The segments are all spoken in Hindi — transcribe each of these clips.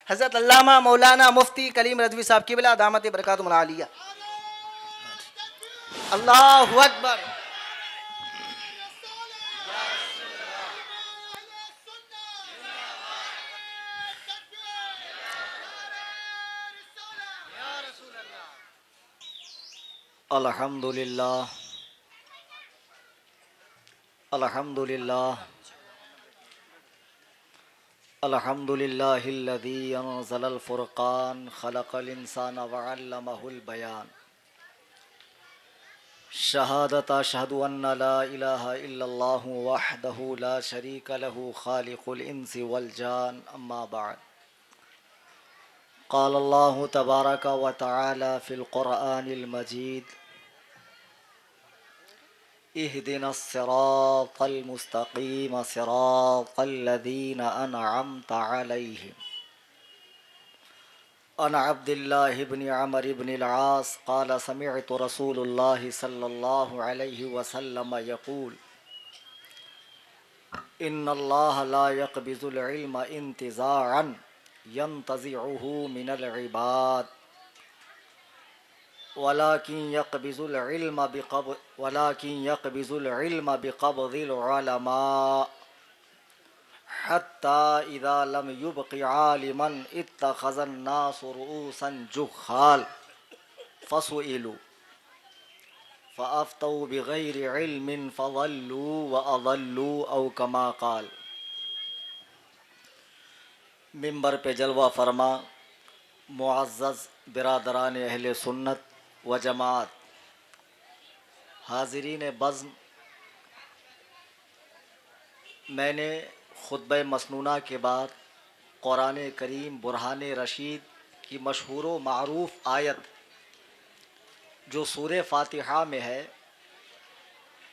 हज़रत अल्लामा मौलाना मुफ्ती कलीम रज़वी साहब की बिला दामत बरकातुहुल आलिया। अल्लाहु अकबर। अल्हम्दुलिल्लाह अल्हम्दुलिल्लाह अल्हम्दुलिल्लाहिल्लज़ी अनज़लल फ़ुरक़ान ख़लक़ल इंसाना वअल्लमहुल बयान। शहादत अशहदु अन्ना ला इलाहा इल्लल्लाहु वहदहु ला शरीका लहु ख़ालिक़ुल इंसि वल जान, अम्मा बअद। क़ाल अल्लाहु तबारक व तआला फ़िल क़ुरआनिल मजीद, इहदिनस सिरातल मुस्तक़ीम सिरातल लज़ीना अनअमत अलैहिम। अन अब्दिल्लाह इब्न अमर इब्न अल-आस क़ाल समिअतु रसूलुल्लाह सल्लल्लाहु अलैहि वसल्लम यक़ूल, इन्नल्लाह ला यक़बिज़ुल इल्म इंतिज़ाअन यंतज़िउहु मिनल इबाद वलाकिन यक़बिज़ुल इल्म बिक़ब्ज़िल उलमा हत्ता इज़ा लम युबक़ि आलिमन इत्तख़ज़न नासु रुऊसन जुहाल फ़सुइलू फ़अफ़्तौ बिग़ैरि इल्मिन फ़ज़ल्लू व अज़ल्लू औ कमा क़ाल। मिंबर पे जलवा फरमा मुअज़्ज़ज़ बिरादरान अहले सुन्नत व जमात, हाज़िरीन बज़्म, मैंने खुतबा मसनूना के बाद कुरान करीम बुरहान रशीद की मशहूर व मारूफ़ आयत जो सूरे फ़ातिहा में है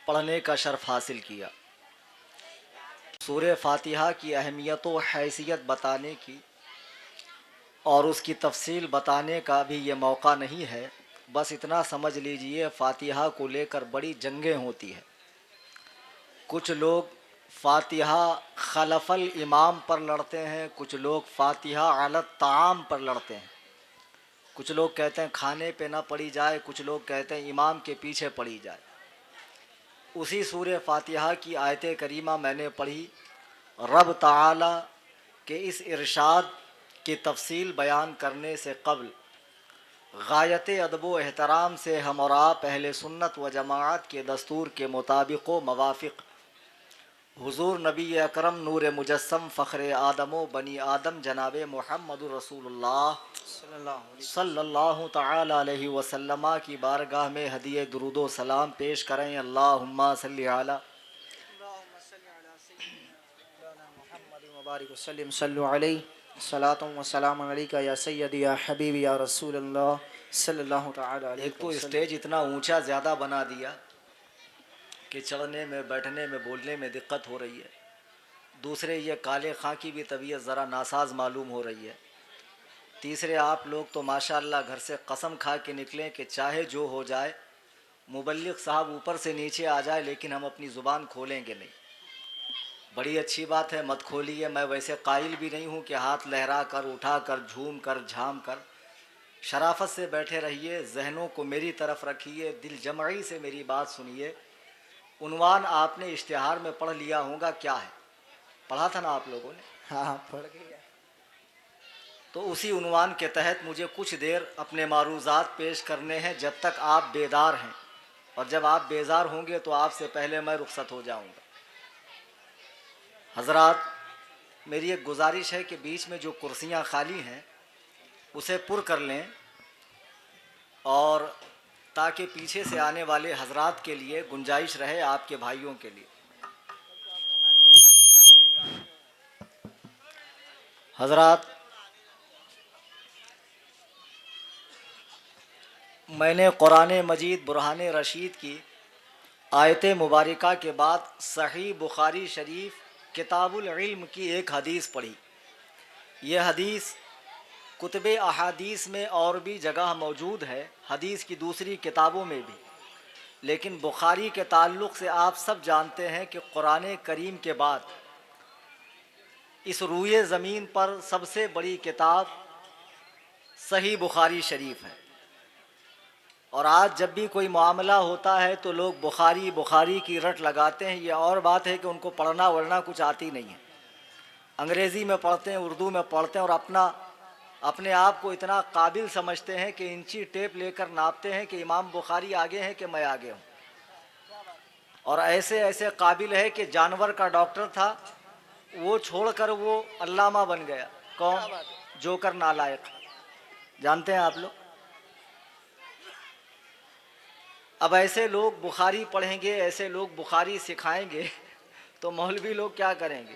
पढ़ने का शर्फ़ हासिल किया। सूरे फ़ातिहा की अहमियत व हैसियत बताने की और उसकी तफसील बताने का भी ये मौका नहीं है। बस इतना समझ लीजिए, फ़ातिहा को लेकर बड़ी जंगें होती है। कुछ लोग फ़ातिहा खलफल इमाम पर लड़ते हैं, कुछ लोग फ़ातिहा अलत ताम पर लड़ते हैं। कुछ लोग कहते हैं खाने पे ना पढ़ी जाए, कुछ लोग कहते हैं इमाम के पीछे पढ़ी जाए। उसी सूरे फ़ातिहा की आयत करीमा मैंने पढ़ी। रब ताला के इस इरशाद की तफसील बयान करने से कब्ल गायत अदब व एहतराम से हम और आप अहले सुन्नत व जमाअत के दस्तूर के मुताबिक व मवाफ़िक़ हुज़ूर नबी अकरम नूर मुजस्सम फ़ख्र आदम व बनी आदम जनाब मुहम्मदुर रसूलुल्लाह सल्लल्लाहु तआला अलैहि वसल्लम की बारगाह में हदिये दुरूद व सलाम पेश करें। अल्लाहुम्मा सल्लि अला मुबारक वसल्लम सल्लु अलैहि सलातुम व सलाम अलैका या सय्यदी या हबीबी या रसूलल्लाह सल्लल्लाहु तआला अलैहि एक तो वसल्लम। स्टेज इतना ऊंचा ज़्यादा बना दिया कि चढ़ने में, बैठने में, बोलने में दिक्कत हो रही है। दूसरे, ये काले खां की भी तबीयत ज़रा नासाज मालूम हो रही है। तीसरे, आप लोग तो माशाअल्लाह घर से कसम खा के निकलें कि चाहे जो हो जाए, मुबल्लिग़ साहब ऊपर से नीचे आ जाए, लेकिन हम अपनी ज़ुबान खोलेंगे नहीं। बड़ी अच्छी बात है, मत खोलिए। मैं वैसे कायल भी नहीं हूँ कि हाथ लहरा कर, उठा कर, झूम कर, झाम कर। शराफत से बैठे रहिए, जहनों को मेरी तरफ रखिए, दिल जमई से मेरी बात सुनिए। उन्वान आपने इश्तिहार में पढ़ लिया होगा, क्या है? पढ़ा था ना आप लोगों ने? हाँ, पढ़ गया। तो उसी उन्वान के तहत मुझे कुछ देर अपने मारूज़ात पेश करने हैं जब तक आप बेदार हैं, और जब आप बेजार होंगे तो आपसे पहले मैं रुखसत हो जाऊंगा। हज़रात, मेरी एक गुजारिश है कि बीच में जो कुर्सियां खाली हैं उसे पुर कर लें, और ताकि पीछे से आने वाले हजरात के लिए गुंजाइश रहे, आपके भाइयों के लिए। हजरात, मैंने कुरान मजीद बुरहान रशीद की आयत मुबारका के बाद सही बुखारी शरीफ किताबुल इल्म की एक हदीस पढ़ी। यह हदीस कुतुब अहादीस में और भी जगह मौजूद है, हदीस की दूसरी किताबों में भी, लेकिन बुखारी के ताल्लुक़ से आप सब जानते हैं कि कुरान करीम के बाद इस रूए ज़मीन पर सबसे बड़ी किताब सही बुखारी शरीफ है। और आज जब भी कोई मामला होता है तो लोग बुखारी बुखारी की रट लगाते हैं। ये और बात है कि उनको पढ़ना वढ़ना कुछ आती नहीं है, अंग्रेज़ी में पढ़ते हैं, उर्दू में पढ़ते हैं और अपने आप को इतना काबिल समझते हैं कि इंची टेप लेकर नापते हैं कि इमाम बुखारी आगे हैं कि मैं आगे हूँ। और ऐसे ऐसे काबिल है कि जानवर का डॉक्टर था, वो छोड़कर वो अल्लामा बन गया। कौन? जोकर नालायक। जानते हैं आप लोग? अब ऐसे लोग बुखारी पढ़ेंगे, ऐसे लोग बुखारी सिखाएंगे तो मौलवी लोग क्या करेंगे?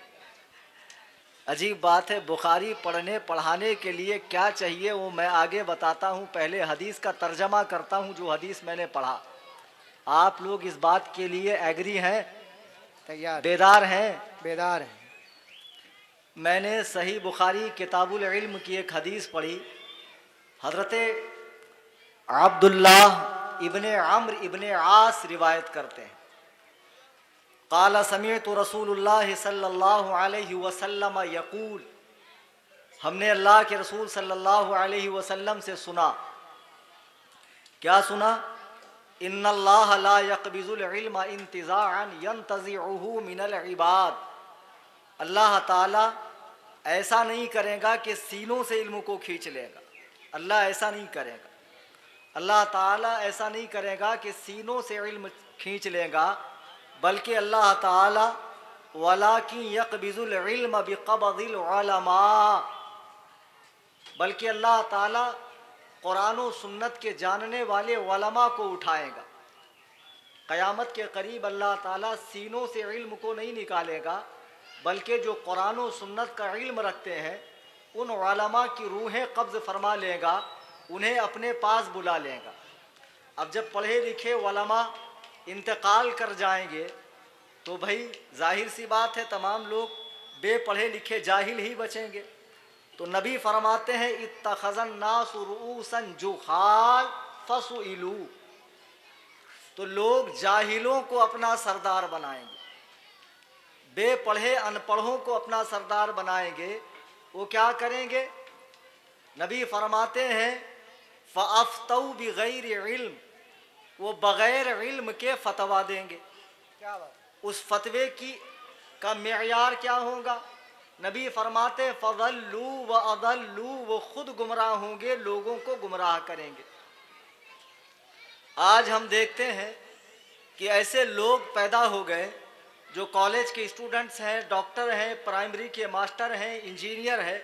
अजीब बात है। बुखारी पढ़ने पढ़ाने के लिए क्या चाहिए वो मैं आगे बताता हूँ। पहले हदीस का तर्जमा करता हूँ, जो हदीस मैंने पढ़ा। आप लोग इस बात के लिए एग्री हैं? तैयार? बेदार हैं? बेदार हैं। मैंने सही बुखारी किताबुल इल्म की एक हदीस पढ़ी। हज़रत अब्दुल्लाह इब्ने अम्र इब्ने आस रिवायत करते हैं, क़ाला समीअतु रसूलुल्लाह सल्लल्लाहु अलैहि वसल्लम यक़ूल, हमने अल्लाह के रसूल सल्लल्लाहु अलैहि वसल्लम से सुना। क्या सुना? इन्नल्लाह ला यक़बिज़ुल इल्म इंतिज़ाअन यंतज़िउहु मिनल इबाद। अल्लाह ताला ऐसा नहीं करेगा कि सीनों से इल्म को खींच लेगा। अल्लाह ऐसा नहीं करेगा। अल्लाह ताला ऐसा नहीं करेगा कि सीनों से इल्म खींच लेगा, बल्कि अल्लाह ताला वलाकिन यक़बिज़ुल इल्म बिक़ब्ज़िल उलमा, बल्कि अल्लाह ताला कुरान और सुन्नत के जानने वाले उलमा को उठाएगा। क़यामत के करीब अल्लाह ताला सीनों से इल्म को नहीं निकालेगा, बल्कि जो कुरान और सुन्नत का इल्म रखते हैं उन उलमा की रूहें कब्ज़ फरमा लेगा, उन्हें अपने पास बुला लेगा। अब जब पढ़े लिखे उलमा इंतकाल कर जाएंगे तो भाई जाहिर सी बात है तमाम लोग बेपढ़े लिखे जाहिल ही बचेंगे। तो नबी फरमाते हैं इत्तख़ज़न नास रुऊसन जुहाल फसुइलू, तो लोग जाहिलों को अपना सरदार बनाएंगे, बेपढ़े अनपढ़ों को अपना सरदार बनाएंगे। वो क्या करेंगे? नबी फरमाते हैं फ़अफ़्तौ बिग़ैर इल्म, वो बग़ैर इल्म के फतवा देंगे। क्या बात? उस फतवे का मेयार क्या होगा? नबी फरमाते फ़ज़ल्लू व अज़ल्लू, वो खुद गुमराह होंगे, लोगों को गुमराह करेंगे। आज हम देखते हैं कि ऐसे लोग पैदा हो गए जो कॉलेज के स्टूडेंट्स हैं, डॉक्टर हैं, प्राइमरी के मास्टर हैं, इंजीनियर हैं।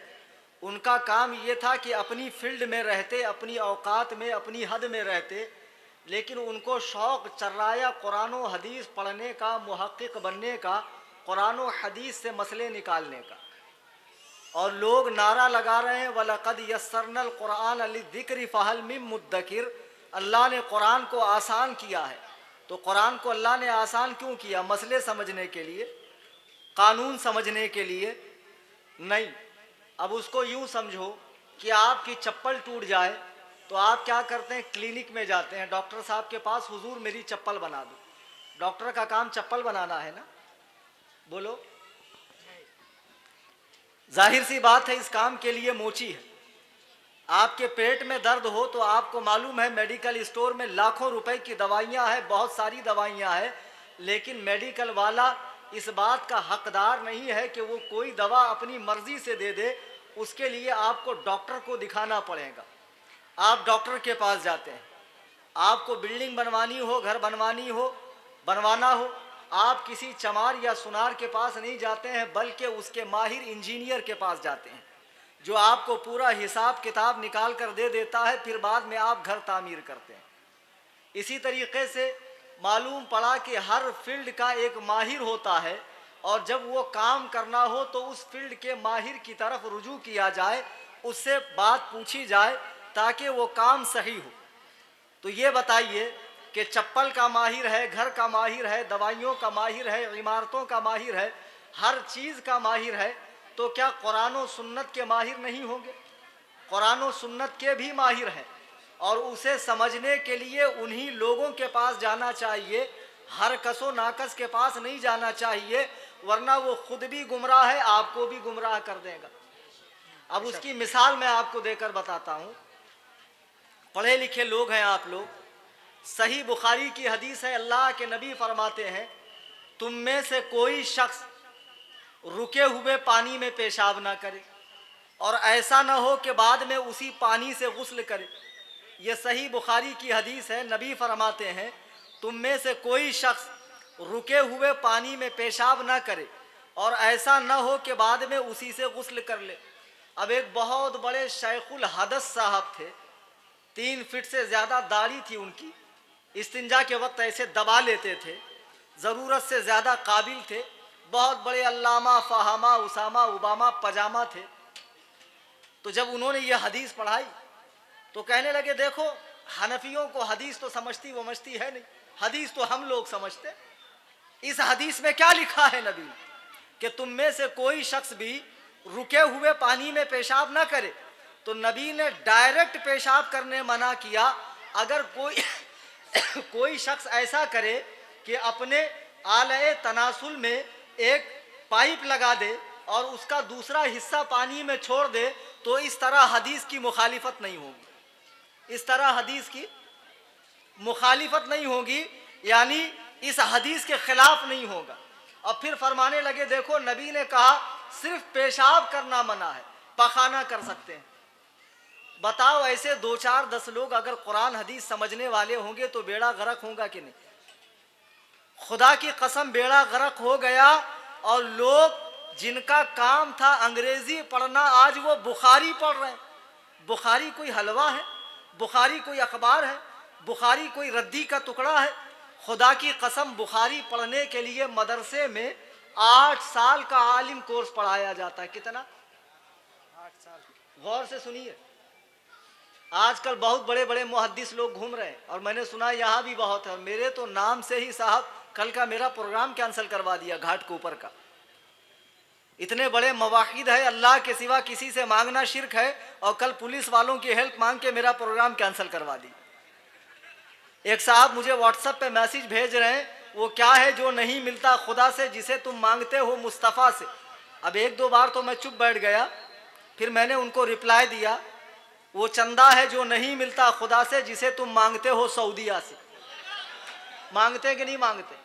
उनका काम ये था कि अपनी फील्ड में रहते, अपनी औकात में, अपनी हद में रहते, लेकिन उनको शौक़ चर्राया कुरान व हदीस पढ़ने का, मुहक्किक बनने का, कुरान व हदीस से मसले निकालने का। और लोग नारा लगा रहे हैं वलक़द यस्सरनल कुरान लिज़्ज़िक्रि फ़हल मिन मुद्दकिर, अल्लाह ने कुरान को आसान किया है। तो कुरान को अल्लाह ने आसान क्यों किया? मसले समझने के लिए, कानून समझने के लिए नहीं। अब उसको यूँ समझो कि आपकी चप्पल टूट जाए तो आप क्या करते हैं? क्लिनिक में जाते हैं, डॉक्टर साहब के पास, हुजूर मेरी चप्पल बना दो। डॉक्टर का काम चप्पल बनाना है ना? बोलो, जाहिर सी बात है इस काम के लिए मोची है। आपके पेट में दर्द हो तो आपको मालूम है मेडिकल स्टोर में लाखों रुपए की दवाइयाँ हैं, बहुत सारी दवाइयाँ हैं, लेकिन मेडिकल वाला इस बात का हकदार नहीं है कि वो कोई दवा अपनी मर्जी से दे दे। उसके लिए आपको डॉक्टर को दिखाना पड़ेगा। आप डॉक्टर के पास जाते हैं, आपको बिल्डिंग बनवानी हो, घर बनवानी हो, बनवाना हो, आप किसी चमार या सुनार के पास नहीं जाते हैं, बल्कि उसके माहिर इंजीनियर के पास जाते हैं, जो आपको पूरा हिसाब किताब निकाल कर दे देता है। फिर बाद में आप घर तामीर करते हैं। इसी तरीके से मालूम पड़ा कि हर फील्ड का एक माहिर होता है, और जब वो काम करना हो तो उस फील्ड के माहिर की तरफ रुजू किया जाए, उससे बात पूछी जाए ताकि वो काम सही हो। तो ये बताइए कि चप्पल का माहिर है, घर का माहिर है, दवाइयों का माहिर है, इमारतों का माहिर है, हर चीज़ का माहिर है, तो क्या कुरान और सुन्नत के माहिर नहीं होंगे? कुरान और सुन्नत के भी माहिर हैं, और उसे समझने के लिए उन्हीं लोगों के पास जाना चाहिए, हर कसो नाकस के पास नहीं जाना चाहिए। वरना वो खुद भी गुमराह है, आपको भी गुमराह कर देगा। अब उसकी मिसाल मैं आपको देकर बताता हूँ। पढ़े लिखे लोग हैं आप लोग, सही बुखारी की हदीस है, अल्लाह के नबी फरमाते हैं तुम में से कोई शख्स रुके हुए पानी में पेशाब ना करे और ऐसा ना हो कि बाद में उसी पानी से गुस्ल करे। यह सही बुखारी की हदीस है। नबी फरमाते हैं तुम में से कोई शख्स रुके हुए पानी में पेशाब ना करे और ऐसा ना हो कि बाद में उसी से गुस्ल कर ले। अब एक बहुत बड़े शेखुल हदस साहब थे, 3 फीट से ज़्यादा दाढ़ी थी उनकी, इस्तिंजा के वक्त ऐसे दबा लेते थे, ज़रूरत से ज़्यादा काबिल थे, बहुत बड़े अल्लामा फ़हामा उसामा उबामा पजामा थे। तो जब उन्होंने ये हदीस पढ़ाई तो कहने लगे देखो हनफियों को हदीस तो समझती वमझती है नहीं, हदीस तो हम लोग समझते। इस हदीस में क्या लिखा है नबी ने कि तुम में से कोई शख्स भी रुके हुए पानी में पेशाब ना करे। तो नबी ने डायरेक्ट पेशाब करने मना किया। अगर कोई कोई शख्स ऐसा करे कि अपने आले तनासुल में एक पाइप लगा दे और उसका दूसरा हिस्सा पानी में छोड़ दे तो इस तरह हदीस की मुखालिफत नहीं होगी, इस तरह हदीस की मुखालिफत नहीं होगी, यानी इस हदीस के खिलाफ नहीं होगा। और फिर फरमाने लगे देखो नबी ने कहा सिर्फ पेशाब करना मना है, पखाना कर सकते हैं। बताओ ऐसे 2 4 10 लोग अगर कुरान हदीस समझने वाले होंगे तो बेड़ा गर्क होगा कि नहीं? खुदा की कसम बेड़ा गर्क हो गया। और लोग जिनका काम था अंग्रेजी पढ़ना आज वो बुखारी पढ़ रहे हैं। बुखारी कोई हलवा है? बुखारी कोई अखबार है? बुखारी कोई रद्दी का टुकड़ा है? खुदा की कसम बुखारी पढ़ने के लिए मदरसे में 8 साल का आलिम कोर्स पढ़ाया जाता है। कितना? 8 साल। गौर से सुनिए, आजकल बहुत बड़े बड़े मुहद्दिस लोग घूम रहे हैं और मैंने सुना यहाँ भी बहुत है। मेरे तो नाम से ही साहब कल का मेरा प्रोग्राम कैंसिल करवा दिया घाट के ऊपर का। इतने बड़े मवाहिद है, अल्लाह के सिवा किसी से मांगना शिर्क है, और कल पुलिस वालों की हेल्प मांग के मेरा प्रोग्राम कैंसिल करवा दी। एक साहब मुझे व्हाट्सएप पे मैसेज भेज रहे हैं, वो क्या है जो नहीं मिलता खुदा से जिसे तुम मांगते हो मुस्तफ़ा से। अब 1-2 बार तो मैं चुप बैठ गया, फिर मैंने उनको रिप्लाई दिया, वो चंदा है जो नहीं मिलता खुदा से जिसे तुम मांगते हो सऊदिया से। मांगते कि नहीं मांगते?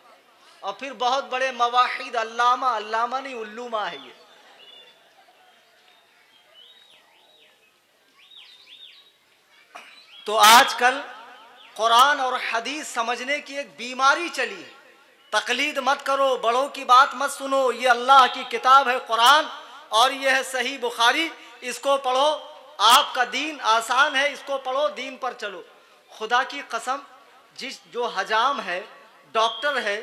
और फिर बहुत बड़े मवाहिद, अल्लामा, अल्लामा नहीं उल्लूमा है ये। तो आजकल कुरान और हदीस समझने की एक बीमारी चली है। तकलीद मत करो, बड़ों की बात मत सुनो। ये अल्लाह की किताब है कुरान और ये है सही बुखारी, इसको पढ़ो, आपका दीन आसान है, इसको पढ़ो, दीन पर चलो। खुदा की कसम जो हजाम है, डॉक्टर है,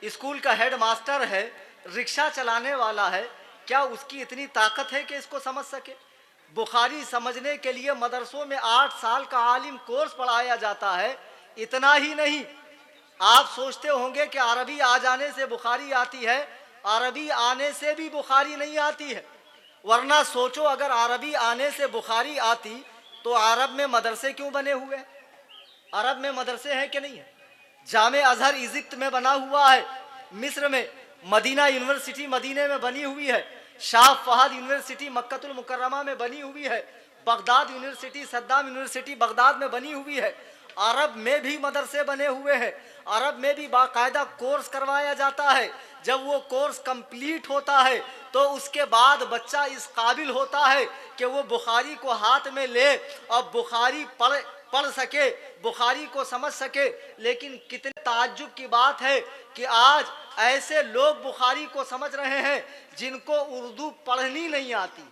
स्कूल का हेड मास्टर है, रिक्शा चलाने वाला है, क्या उसकी इतनी ताकत है कि इसको समझ सके? बुखारी समझने के लिए मदरसों में 8 साल का आलिम कोर्स पढ़ाया जाता है। इतना ही नहीं, आप सोचते होंगे कि अरबी आ जाने से बुखारी आती है, अरबी आने से भी बुखारी नहीं आती है। वरना सोचो अगर अरबी आने से बुखारी आती तो अरब में मदरसे क्यों बने हुए हैं? अरब में मदरसे हैं कि नहीं है? जामे अजहर इजिप्ट में बना हुआ है, मिस्र में, मदीना यूनिवर्सिटी मदीने में बनी हुई है, शाह फहद यूनिवर्सिटी मक्कतुल मुकर्रमा में बनी हुई है, Baghdad university, Saddam university Baghdad में बनी हुई है। अरब में भी मदरसे बने हुए हैं, अरब में भी बाकायदा कोर्स करवाया जाता है। जब वो कोर्स कंप्लीट होता है तो उसके बाद बच्चा इस काबिल होता है कि वो बुखारी को हाथ में ले और बुखारी पढ़ सके, बुखारी को समझ सके। लेकिन कितने ताज्जुब की बात है कि आज ऐसे लोग बुखारी को समझ रहे हैं जिनको उर्दू पढ़नी नहीं आती।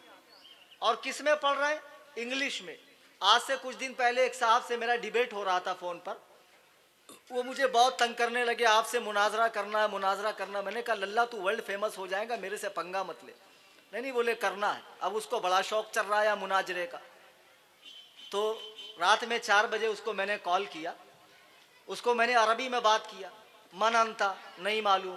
और किस में पढ़ रहे हैं? इंग्लिश में। आज से कुछ दिन पहले एक साहब से मेरा डिबेट हो रहा था फ़ोन पर, वो मुझे बहुत तंग करने लगे, आपसे मुनाजरा करना है, मुनाजरा करना। मैंने कहा लल्ला तू वर्ल्ड फेमस हो जाएगा, मेरे से पंगा मत ले। नहीं बोले करना है। अब उसको बड़ा शौक चल रहा है मुनाजरे का। तो रात में 4 बजे उसको मैंने कॉल किया, उसको मैंने अरबी में बात किया। मन अंता नहीं मालूम,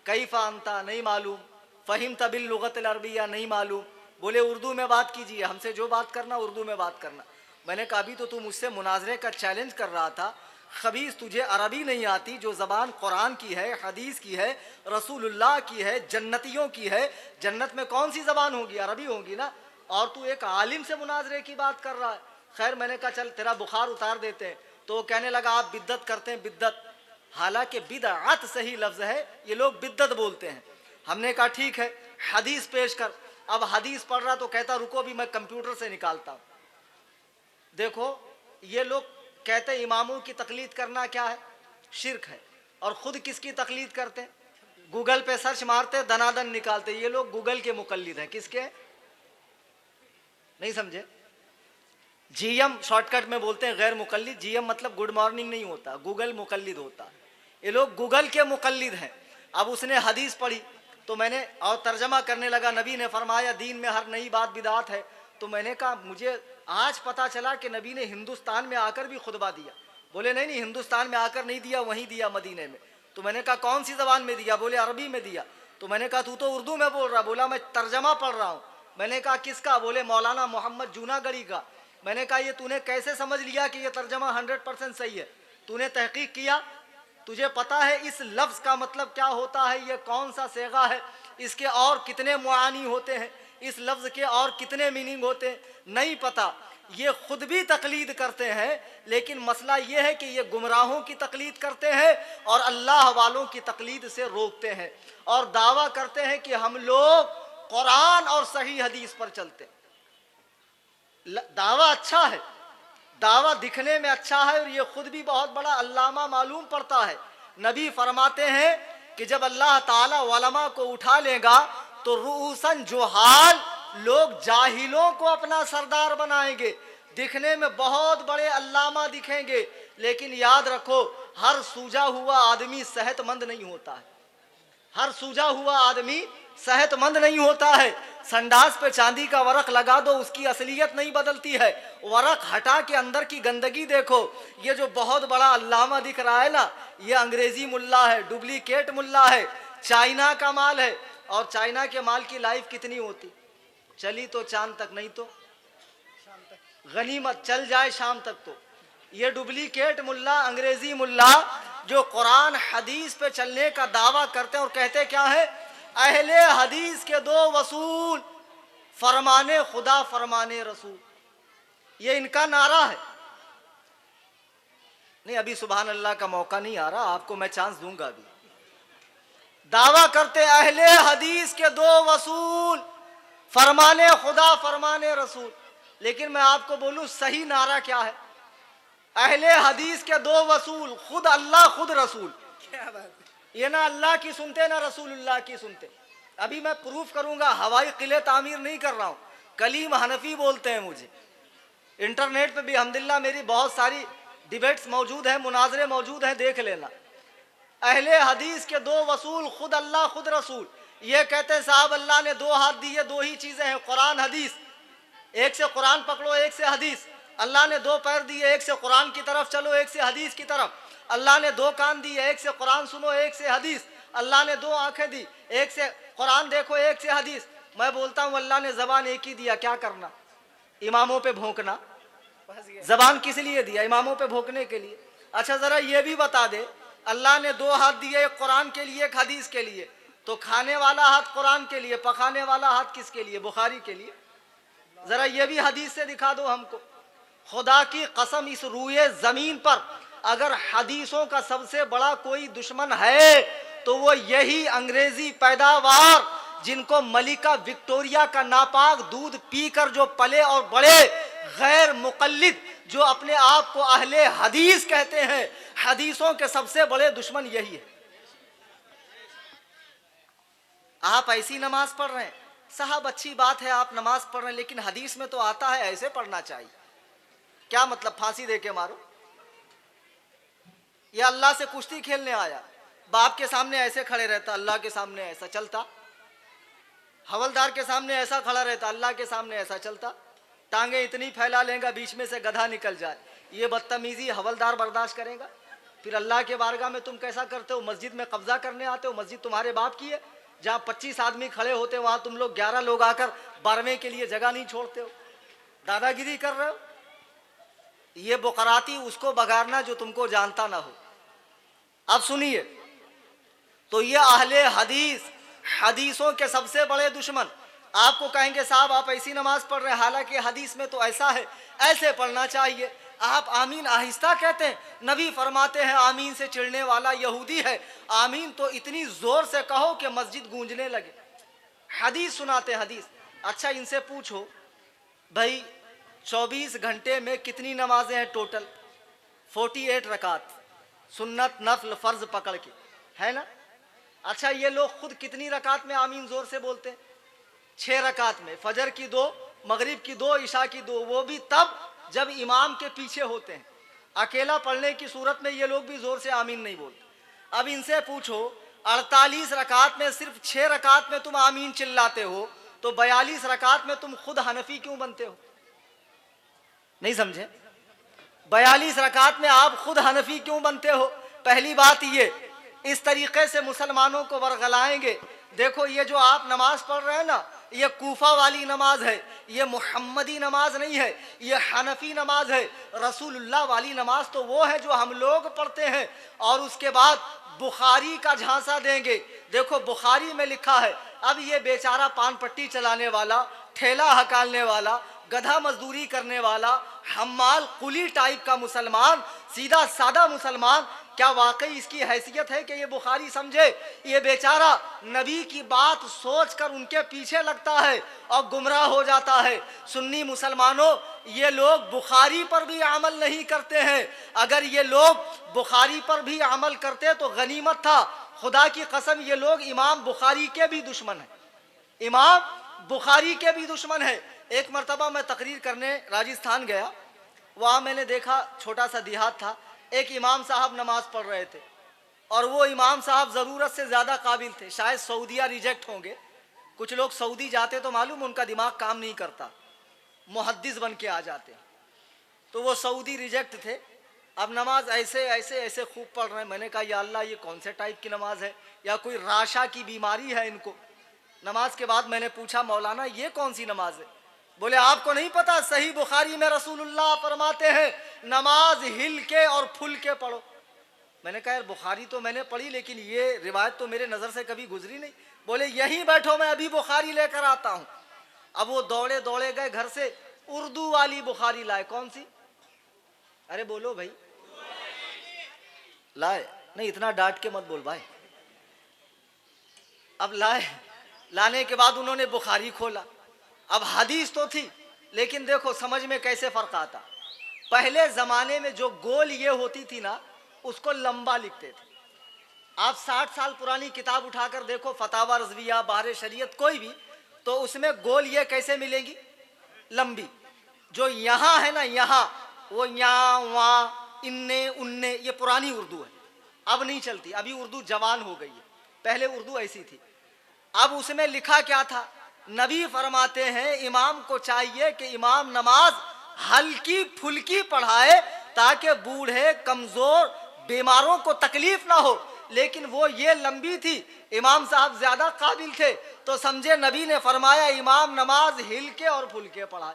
कैफा अंता नहीं मालूम, फ़हिम तबिल लुगत अरबिया नहीं मालूम। बोले उर्दू में बात कीजिए, हमसे जो बात करना उर्दू में बात करना। मैंने कहा अभी तो तू मुझसे मुनाजरे का चैलेंज कर रहा था, खबीस तुझे अरबी नहीं आती, जो ज़बान कुरान की है, हदीस की है, रसूलुल्लाह की है, जन्नतियों की है, जन्नत में कौन सी ज़बान होगी? अरबी होगी ना। और तू एक आलिम से मुनाजरे की बात कर रहा है। खैर मैंने कहा चल तेरा बुखार उतार देते हैं। तो वो कहने लगा आप बिद्दत करते हैं, बिद्दत। हालांकि बिदअत सही लफ्ज़ है, ये लोग बिद्दत बोलते हैं। हमने कहा ठीक है, हदीस पेश कर। अब हदीस पढ़ रहा तो कहता रुको भी मैं कंप्यूटर से निकालता हूँ। देखो ये लोग कहते इमामों की तकलीद करना क्या है? शिर्क है। और ख़ुद किसकी तकलीद करते हैं? गूगल पे सर्च मारते दनादन निकालते। ये लोग गूगल के मुकल्लिद हैं। किसके? नहीं समझे? जीएम शॉर्टकट में बोलते हैं गैर मुकल्लिद। जीएम मतलब गुड मॉर्निंग नहीं होता, गूगल मुकल्लिद होता है। ये लोग गूगल के मुकल्लिद हैं। अब उसने हदीस पढ़ी तो मैंने और तर्जमा करने लगा, नबी ने फरमाया दीन में हर नई बात बिदात है। तो मैंने कहा मुझे आज पता चला कि नबी ने हिंदुस्तान में आकर भी खुतबा दिया। बोले नहीं नहीं, हिंदुस्तान में आकर नहीं दिया, वहीं दिया मदीने में। तो मैंने कहा कौन सी ज़बान में दिया? बोले अरबी में दिया। तो मैंने कहा तू तो उर्दू में बोल रहा। बोला मैं तर्जमा पढ़ रहा हूँ। मैंने कहा किसका? बोले मौलाना मोहम्मद जूनागढ़ी का। मैंने कहा ये तूने कैसे समझ लिया कि ये तर्जमा 100% सही है? तूने तहकीक किया? तुझे पता है इस लफ्ज़ का मतलब क्या होता है? ये कौन सा सेगा है? इसके और कितने मुआनी होते हैं? इस लफ्ज़ के और कितने मीनिंग होते हैं? नहीं पता। ये खुद भी तकलीद करते हैं, लेकिन मसला ये है कि ये गुमराहों की तकलीद करते हैं और अल्लाह वालों की तकलीद से रोकते हैं, और दावा करते हैं कि हम लोग कुरान और सही हदीस पर चलते। दावा अच्छा है, दावा दिखने में अच्छा है, और ये खुद भी बहुत बड़ा अल्लामा मालूम पड़ता है। नबी फरमाते हैं कि जब अल्लाह ताला उलमा को उठा लेगा तो रूसन जुहाल, लोग जाहिलों को अपना सरदार बनाएंगे। दिखने में बहुत बड़े अल्लामा दिखेंगे, लेकिन याद रखो हर सूझा हुआ आदमी सेहतमंद नहीं होता है। हर सूझा हुआ आदमी सेहतमंद नहीं होता है। संडास पे चांदी का वरक लगा दो, उसकी असलियत नहीं बदलती है। वरक हटा के अंदर की गंदगी देखो। ये जो बहुत बड़ा अल्लामा दिख रहा है ना, ये अंग्रेजी मुल्ला है, डुप्लीकेट मुल्ला है, चाइना का माल है। और चाइना के माल की लाइफ कितनी होती? चली तो चांद तक, नहीं तो गनीमत, चल जाए शाम तक। तो ये डुप्लीकेट मुल्ला, अंग्रेजी मुल्ला, जो कुरान हदीस पे चलने का दावा करते हैं और कहते क्या है? अहले हदीस के दो वसूल, फरमाने खुदा फरमाने रसूल। ये इनका नारा है। नहीं अभी सुभान अल्लाह का मौका नहीं आ रहा, आपको मैं चांस दूंगा अभी। दावा करते अहले हदीस के दो वसूल, फरमाने खुदा फरमाने रसूल। लेकिन मैं आपको बोलूं सही नारा क्या है? अहले हदीस के दो वसूल, खुद अल्लाह खुद रसूल। क्या बात है? ये ना अल्लाह की सुनते ना रसूलुल्लाह की सुनते। अभी मैं प्रूफ करूंगा, हवाई किले तामीर नहीं कर रहा हूं। कलीम हनफी बोलते हैं मुझे। इंटरनेट पे भी अल्हम्दुलिल्लाह मेरी बहुत सारी डिबेट्स मौजूद हैं, मुनाजरे मौजूद हैं, देख लेना। अहले हदीस के दो वसूल, खुद अल्लाह खुद रसूल। ये कहते हैं साहब अल्लाह ने दो हाथ दिए, दो ही चीजें हैं, कुरान हदीस। एक से कुरान पकड़ो, एक से हदीस। अल्लाह ने दो पैर दिए, एक से कुरान की तरफ चलो, एक से हदीस की तरफ। अल्लाह ने दो कान दिए, एक से कुरान सुनो, एक से हदीस। अल्लाह ने दो आंखें दी, एक से कुरान देखो, एक से हदीस। मैं बोलता हूँ अल्लाह ने जबान एक ही दिया, क्या करना? इमामों पे भौंकना। जबान किस लिए दिया? इमामों पे भौंकने के लिए। अच्छा जरा ये भी बता दे, अल्लाह ने दो हाथ दिए, एक कुरान के लिए, एक हदीस के लिए। तो खाने वाला हाथ कुरान के लिए, पकाने वाला हाथ किसके लिए? बुखारी के लिए। जरा ये भी हदीस से दिखा दो हमको। खुदा की कसम, इस रूए जमीन पर अगर हदीसों का सबसे बड़ा कोई दुश्मन है तो वो यही अंग्रेजी पैदावार, जिनको मलिका विक्टोरिया का नापाक दूध पीकर जो पले और बड़े, गैर मुकल्लिद जो अपने आप को अहले हदीस कहते हैं, हदीसों के सबसे बड़े दुश्मन यही है। आप ऐसी नमाज पढ़ रहे हैं साहब, अच्छी बात है आप नमाज पढ़ रहे हैं, लेकिन हदीस में तो आता है ऐसे पढ़ना चाहिए। क्या मतलब? फांसी दे के मारो? या अल्लाह से कुश्ती खेलने आया? बाप के सामने ऐसे खड़े रहता, अल्लाह के सामने ऐसा चलता। हवलदार के सामने ऐसा खड़ा रहता, अल्लाह के सामने ऐसा चलता। टांगे इतनी फैला लेगा बीच में से गधा निकल जाए। ये बदतमीजी हवलदार बर्दाश्त करेगा? फिर अल्लाह के बारगाह में तुम कैसा करते हो? मस्जिद में कब्जा करने आते हो? मस्जिद तुम्हारे बाप की है? जहाँ 25 आदमी खड़े होते वहां तुम लोग 11 लोग आकर 12वें के लिए जगह नहीं छोड़ते हो। दादागिरी कर रहे हो। ये बुकराती उसको बगारना जो तुमको जानता ना हो। अब सुनिए, तो ये अहले हदीस, हदीसों के सबसे बड़े दुश्मन आपको कहेंगे साहब आप ऐसी नमाज पढ़ रहे हैं, हालांकि हदीस में तो ऐसा है, ऐसे पढ़ना चाहिए। आप आमीन आहिस्ता कहते हैं, नबी फरमाते हैं आमीन से चिढ़ने वाला यहूदी है, आमीन तो इतनी जोर से कहो कि मस्जिद गूंजने लगे। हदीस सुनाते हदीस। अच्छा इनसे पूछो भाई 24 घंटे में कितनी नमाजें हैं टोटल? 48 रकात, सुन्नत नफल फर्ज पकड़ के, है ना। अच्छा ये लोग खुद कितनी रकात में आमीन जोर से बोलते हैं? 6 रकात में, फजर की 2, मगरिब की 2, ईशा की 2, वो भी तब जब इमाम के पीछे होते हैं। अकेला पढ़ने की सूरत में ये लोग भी जोर से आमीन नहीं बोलते। अब इनसे पूछो 48 रकात में सिर्फ 6 रकात में तुम आमीन चिल्लाते हो, तो 42 रकात में तुम खुद हनफी क्यों बनते हो? नहीं समझे? 42 रकात में आप खुद हनफी क्यों बनते हो? पहली बात ये, इस तरीके से मुसलमानों को वरगलाएंगे। देखो ये जो आप नमाज पढ़ रहे हैं ना, ये कूफा वाली नमाज है, ये मुहम्मदी नमाज नहीं है, ये हनफी नमाज है। रसूलुल्लाह वाली नमाज तो वो है जो हम लोग पढ़ते हैं। और उसके बाद बुखारी का झांसा देंगे। देखो बुखारी में लिखा है, अब ये बेचारा पान पट्टी चलाने वाला, ठेला हकालने वाला, गधा मजदूरी करने वाला, हम्माल कुली टाइप का मुसलमान, सीधा सादा मुसलमान, क्या वाकई इसकी हैसियत है कि ये बुखारी समझे? ये बेचारा नबी की बात सोचकर उनके पीछे लगता है और गुमराह हो जाता है। सुन्नी मुसलमानों, ये लोग बुखारी पर भी अमल नहीं करते हैं। अगर ये लोग बुखारी पर भी अमल करते तो गनीमत था। खुदा की कसम ये लोग इमाम बुखारी के भी दुश्मन है, इमाम बुखारी के भी दुश्मन है। एक मरतबा मैं तकरीर करने राजस्थान गया, वहाँ मैंने देखा छोटा सा देहात था, एक इमाम साहब नमाज पढ़ रहे थे और वो इमाम साहब ज़रूरत से ज़्यादा काबिल थे। शायद सऊदिया रिजेक्ट होंगे, कुछ लोग सऊदी जाते तो मालूम उनका दिमाग काम नहीं करता, मुहद्दिस बन के आ जाते। तो वो सऊदी रिजेक्ट थे। अब नमाज ऐसे ऐसे ऐसे खूब पढ़ रहे हैं। मैंने कहा या अल्लाह ये कौन से टाइप की नमाज है, या कोई राशा की बीमारी है इनको? नमाज के बाद मैंने पूछा मौलाना ये कौन सी नमाज है? बोले आपको नहीं पता, सही बुखारी में रसूलुल्लाह फरमाते हैं नमाज हिल के और फुल के पढ़ो। मैंने कहा यार बुखारी तो मैंने पढ़ी, लेकिन ये रिवायत तो मेरे नज़र से कभी गुजरी नहीं। बोले यहीं बैठो मैं अभी बुखारी लेकर आता हूँ। अब वो दौड़े दौड़े गए घर से, उर्दू वाली बुखारी लाए। कौन सी? अरे बोलो भाई, लाए नहीं, इतना डांट के मत बोल भाई। अब लाए, लाने के बाद उन्होंने बुखारी खोला। अब हदीस तो थी, लेकिन देखो समझ में कैसे फर्क आता। पहले जमाने में जो गोल ये होती थी ना, उसको लंबा लिखते थे। आप 60 साल पुरानी किताब उठाकर देखो, फतावा रज़विया, बारे शरीयत, कोई भी, तो उसमें गोल ये कैसे मिलेंगी? लंबी। जो यहाँ है ना, यहाँ, वो यहाँ वहाँ, इन्ने उन्ने, ये पुरानी उर्दू है, अब नहीं चलती। अभी उर्दू जवान हो गई है, पहले उर्दू ऐसी थी। अब उसमें लिखा क्या था? नबी फरमाते हैं इमाम को चाहिए कि इमाम नमाज हल्की फुल्की पढ़ाए ताकि बूढ़े कमजोर बीमारों को तकलीफ ना हो। लेकिन वो ये लंबी थी, इमाम साहब ज्यादा काबिल थे, तो समझे नबी ने फरमाया इमाम नमाज हिल के और फुल के पढ़ाए।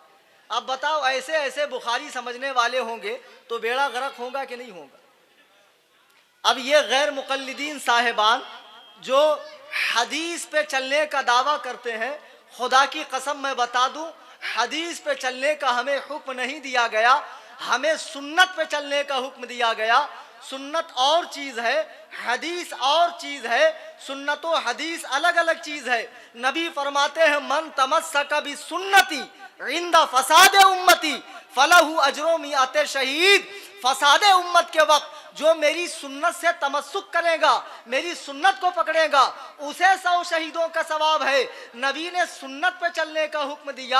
अब बताओ ऐसे ऐसे बुखारी समझने वाले होंगे तो बेड़ा गर्क होगा कि नहीं होगा? अब ये गैर मुकल्लिदीन साहिबान जो हदीस पे चलने का दावा करते हैं, खुदा की कसम मैं बता दूं, हदीस पे चलने का हमें हुक्म नहीं दिया गया, हमें सुन्नत पे चलने का हुक्म दिया गया। सुन्नत और चीज है, हदीस और चीज है। सुन्नत और हदीस अलग अलग चीज है। नबी फरमाते हैं मन तमस्सक बि सुन्नती इंदा फसादे उम्मती फलहु अजरो मिअते शहीद। फसादे उम्मत के वक्त जो मेरी सुन्नत से तमस्सुक करेगा, मेरी सुन्नत को पकड़ेगा, उसे 100 शहीदों का सवाब है। नबी ने सुन्नत पे चलने का हुक्म दिया,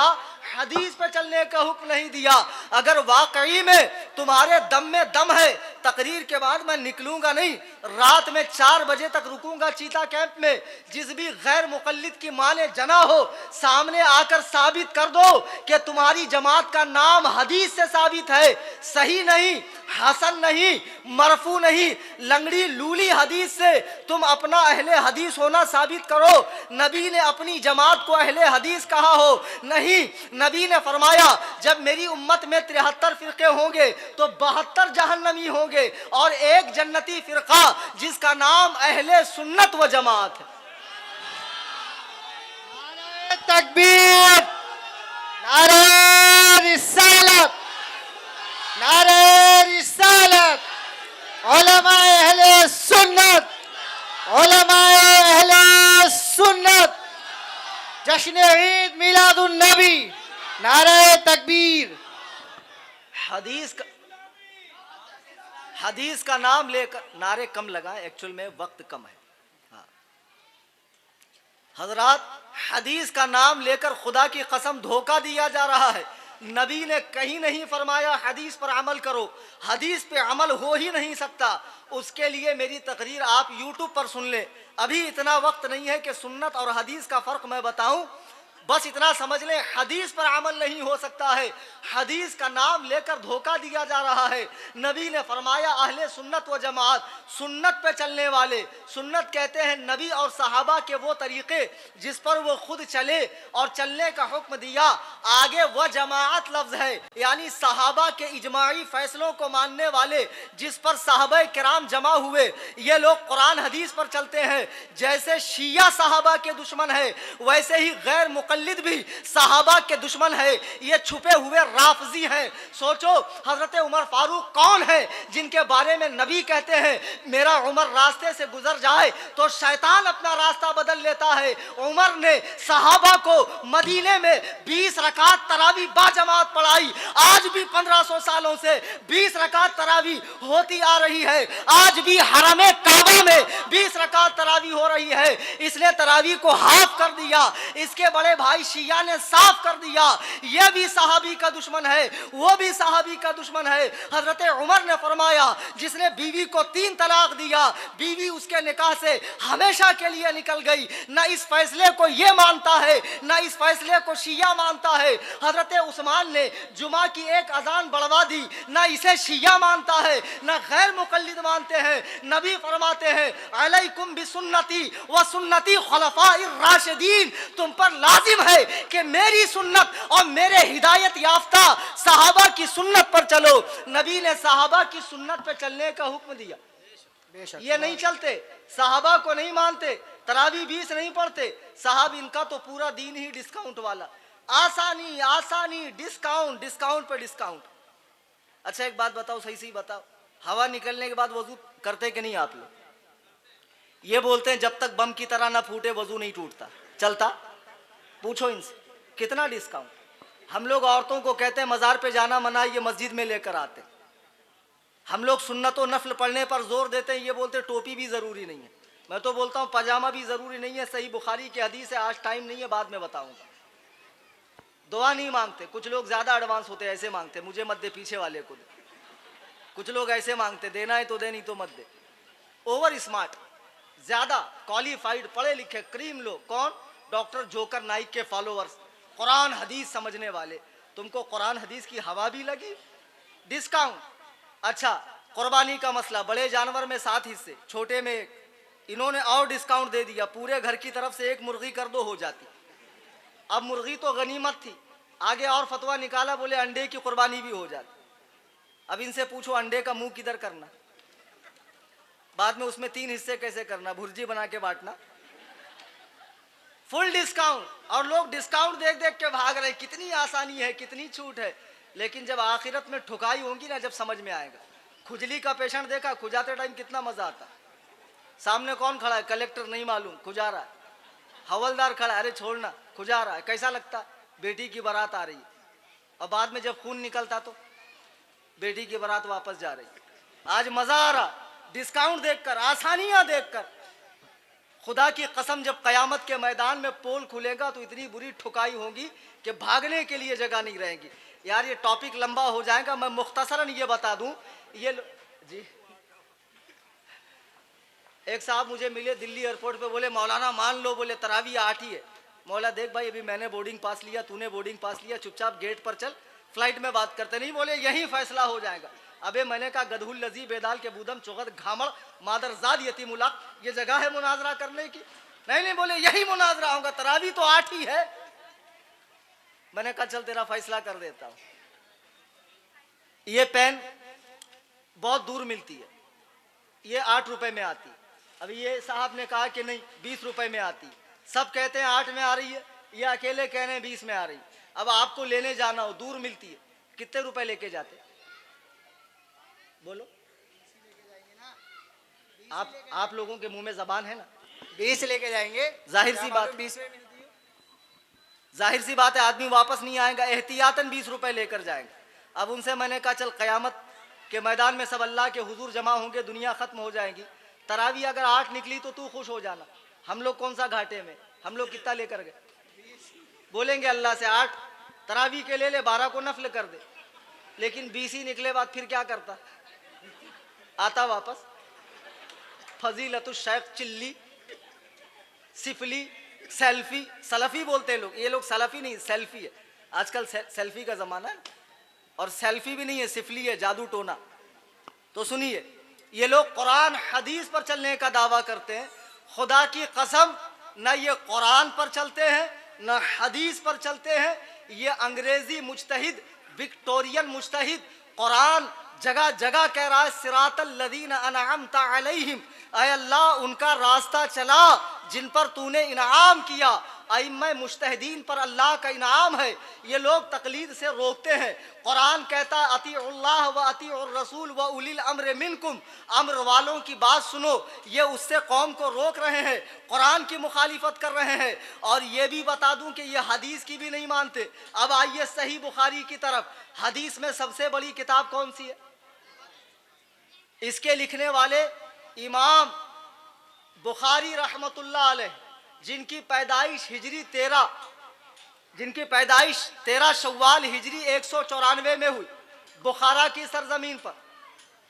हदीस पे चलने का हुक्म नहीं दिया। अगर वाकई में तुम्हारे दम में दम है, तकरीर के बाद मैं निकलूंगा नहीं, रात में 4 बजे तक रुकूंगा चीता कैंप में। जिस भी गैर मुकल्लिद की मां ने जना हो, सामने आकर साबित कर दो कि तुम्हारी जमात का नाम हदीस से साबित है, सही नहीं हसन नहीं, मरफू नहीं, लंगड़ी लूली हदीस से तुम अपना अहले हदीस होना साबित करो। नबी ने अपनी जमात को अहले हदीस कहा हो? नहीं, नबी ने फरमाया जब मेरी उम्मत में 73 फिरके होंगे तो 72 जहन्नमी होंगे और एक जन्नती फिरका जिसका नाम अहले सुन्नत व जमात है। तकबीर, नारे रिसालत, नारे रिसालत, उलमाए अहले सुन्नत, उलमाए अहले सुन्नत, जश्न ईद मिलादुन नबी, नारे तकबीर। हदीस का नाम लेकर नारे कम लगाएं, एक्चुअल में वक्त कम है। हाँ। हजरात, हदीस का नाम लेकर खुदा की कसम धोखा दिया जा रहा है। नबी ने कहीं नहीं फरमाया हदीस पर अमल करो। हदीस पे अमल हो ही नहीं सकता। उसके लिए मेरी तकरीर आप यूट्यूब पर सुन लें। अभी इतना वक्त नहीं है कि सुन्नत और हदीस का फ़र्क मैं बताऊं। बस इतना समझ लें, हदीस पर अमल नहीं हो सकता है। हदीस का नाम लेकर धोखा दिया जा रहा है। नबी ने फरमाया अहले सुन्नत व जमात, सुन्नत पे चलने वाले। सुन्नत कहते हैं नबी और सहाबा के वो तरीके जिस पर वो खुद चले और चलने का हुक्म दिया। आगे वह जमात लफ्ज है, यानी सहाबा के इजमाई फैसलों को मानने वाले, जिस पर साहबा किराम जमा हुए। ये लोग कुरान हदीस पर चलते हैं। जैसे शिया सहाबा के दुश्मन है, वैसे ही गैर मुकल्लिद भी सहाबा के दुश्मन है। ये छुपे हुए राफजी हैं। सोचो हजरत उमर फारूक कौन है जिनके बारे में नबी कहते हैं मेरा उमर रास्ते से गुजर जाए तो शैतान अपना रास्ता बदल लेता है। उमर ने सहाबा को मदीने में 20 रकात तरावी बाजमात पढ़ाई। आज भी 1500 सालों से 20 रकात तरावी होती आ रही है। आज भी हरमे काबा में 20 रकात तरावी हो रही है। इसने तरावी को हाफ कर दिया। इसके बड़े भाई शिया ने साफ कर दिया यह भी सहाबी का दुश्मन है, वो भी सहाबी का दुश्मन है। हजरत उमर ने फरमाया जिसने बीवी को 3 तलाक दिया, बीवी उसके निकाह से हमेशा के लिए निकल गई। ना इस फैसले को ये मानता है, ना इस फैसले को शिया मानता है। हजरत उस्मान ने जुमा की एक अजान बढ़वा दी, ना इसे शिया मानता है, ना गैर मुकल्लिद मानते हैं। नबी फरमाते हैं अलैकुम बिसुन्नती व सुन्नती खुलफाए राशिदीन, तुम पर लाजिम है कि मेरी सुन्नत और मेरे हिदायत याफ्ता सहाबा की सुन्नत पर चलो। नबी ने सहाबा की सुन्नत पर चलने का हुक्म दिया। ये नहीं चलते, सहाबा को नहीं मानते, तरावी 20 नहीं पढ़ते। साहब इनका तो पूरा दीन ही डिस्काउंट वाला, आसानी आसानी, डिस्काउंट डिस्काउंट पे डिस्काउंट। अच्छा एक बात बताओ, सही सही बताओ, हवा निकलने के बाद वजू करते कि नहीं आप लोग? ये बोलते हैं जब तक बम की तरह ना फूटे वजू नहीं टूटता। चलता? पूछो इनसे कितना डिस्काउंट। हम लोग औरतों को कहते हैं मजार पे जाना मना, ये मस्जिद में लेकर आते। हम लोग सुन्नत और नफल पढ़ने पर जोर देते हैं, ये बोलते टोपी भी जरूरी नहीं है। मैं तो बोलता हूँ पजामा भी जरूरी नहीं है। सही बुखारी की हदीस है, आज टाइम नहीं है, बाद में बताऊंगा। दुआ नहीं मांगते, कुछ लोग ज्यादा एडवांस होते हैं, ऐसे मांगते मुझे मत दे, पीछे वाले को दे। कुछ लोग ऐसे मांगते देना है तो दे, नहीं तो मत दे। ओवर स्मार्ट, ज्यादा क्वालिफाइड, पढ़े लिखे क्रीम लोग। कौन? डॉक्टर जोकर नाइक के फॉलोअर्स, कुरान हदीस समझने वाले। तुमको कुरान हदीस की हवा भी लगी, डिस्काउंट। अच्छा कुर्बानी का मसला, बड़े जानवर में 7 हिस्से, छोटे में 1, इन्होंने और डिस्काउंट दे दिया। पूरे घर की तरफ से 1 मुर्गी कर दो, हो जाती। अब मुर्गी तो गनीमत थी, आगे और फतवा निकाला, बोले अंडे की कुर्बानी भी हो जाती। अब इनसे पूछो अंडे का मुंह किधर करना, बाद में उसमें 3 हिस्से कैसे करना, भुर्जी बना के बांटना। फुल डिस्काउंट, और लोग डिस्काउंट देख देख के भाग रहे। कितनी आसानी है, कितनी छूट है। लेकिन जब आखिरत में ठुकाई होगी ना, जब समझ में आएगा। खुजली का पेशेंट देखा, खुजाते टाइम कितना मजा आता। सामने कौन खड़ा है? कलेक्टर नहीं मालूम, खुजा रहा है। हवलदार खड़ा, अरे छोड़ना, खुजा रहा है। कैसा लगता? बेटी की बारात आ रही है, और बाद में जब खून निकलता तो बेटी की बारात वापस जा रही। आज मजा आ रहा डिस्काउंट देखकर, आसानियां देखकर। खुदा की कसम जब कयामत के मैदान में पोल खुलेगा तो इतनी बुरी ठुकाई होगी कि भागने के लिए जगह नहीं रहेगी। यार ये टॉपिक लंबा हो जाएगा, मैं मुख्तसरन ये बता दूं। ये जी, एक साहब मुझे मिले दिल्ली एयरपोर्ट पे, बोले मौलाना मान लो, बोले तरावी 8 ही है। मौला देख भाई, अभी मैंने बोर्डिंग पास लिया, तूने बोर्डिंग पास लिया, चुपचाप गेट पर चल, फ्लाइट में बात करते नहीं। बोले यही फैसला हो जाएगा। अबे मैंने कहा गदहुल लजी बेदाल के बूदम चौगत घामड़ मादरजाद यतीमुलाक, ये जगह है मुनाजरा करने की? नहीं बोले यही मुनाजरा होगा, तरावी तो 8 ही है। मैंने कहा चल तेरा फैसला कर देता हूं। ये पेन बहुत दूर मिलती है, ये 8 रुपए में आती। अब ये साहब ने कहा कि नहीं 20 रुपए में आती, सब कहते हैं 8 में आ रही है, ये अकेले कह रहे हैं 20 में आ रही। अब आपको लेने जाना हो, दूर मिलती है, कितने रुपए लेके जाते? बोलो आप लोगों के मुंह में जबान है ना, 20 लेके जाएंगे, जाहिर सी बात, 20 में मिलती है। जाहिर सी बात है आदमी वापस नहीं आएगा, एहतियातन 20 रुपए लेकर जाएंगे। अब उनसे मैंने कहा चल कयामत के मैदान में सब अल्लाह के हुजूर जमा होंगे, दुनिया खत्म हो जाएगी, तरावी अगर 8 निकली तो तू खुश हो जाना, हम लोग कौन सा घाटे में, हम लोग कितना लेकर गए? बोलेंगे अल्लाह से 8 तरावी के ले 12 को नफल कर दे, लेकिन 20 ही निकले बाद फिर क्या करता? आता वापस। फजीलतुल शेख चिल्ली सिफली सेल्फी, सलफी बोलते हैं लोग, ये लोग सलफी नहीं सेल्फी है, आजकल सेल्फी का जमाना है, और सेल्फी भी नहीं है, सिफली है, जादू टोना। तो सुनिए, ये लोग कुरान हदीस पर चलने का दावा करते हैं, खुदा की कसम न ये कुरान पर चलते हैं न हदीस पर चलते हैं, ये अंग्रेजी मुजतहिद, विक्टोरियन मुजतहिद कुरान जगह जगह कह रहा है सिरातल लदीन अनअमता अलैहिम, ऐ अल्लाह उनका रास्ता चला जिन पर तूने इनाम किया। अइम्मा मुजतहिदीन पर अल्लाह का इनाम है, ये लोग तकलीद से रोकते हैं। कुरान कहता है अतीउल्लाह व अतीउर रसूल व उलिल अम्र मिनकुम, अम्र वालों की बात सुनो, ये उससे कौम को रोक रहे हैं, कुरान की मुखालिफत कर रहे हैं। और ये भी बता दूं कि ये हदीस की भी नहीं मानते। अब आइए सही बुखारी की तरफ। हदीस में सबसे बड़ी किताब कौन सी है? इसके लिखने वाले इमाम बुखारी रहमतुल्लाह अलैह, जिनकी पैदाइश हिजरी 13 शव्वाल हिजरी 194 में हुई, बुखारा की सरजमीन पर।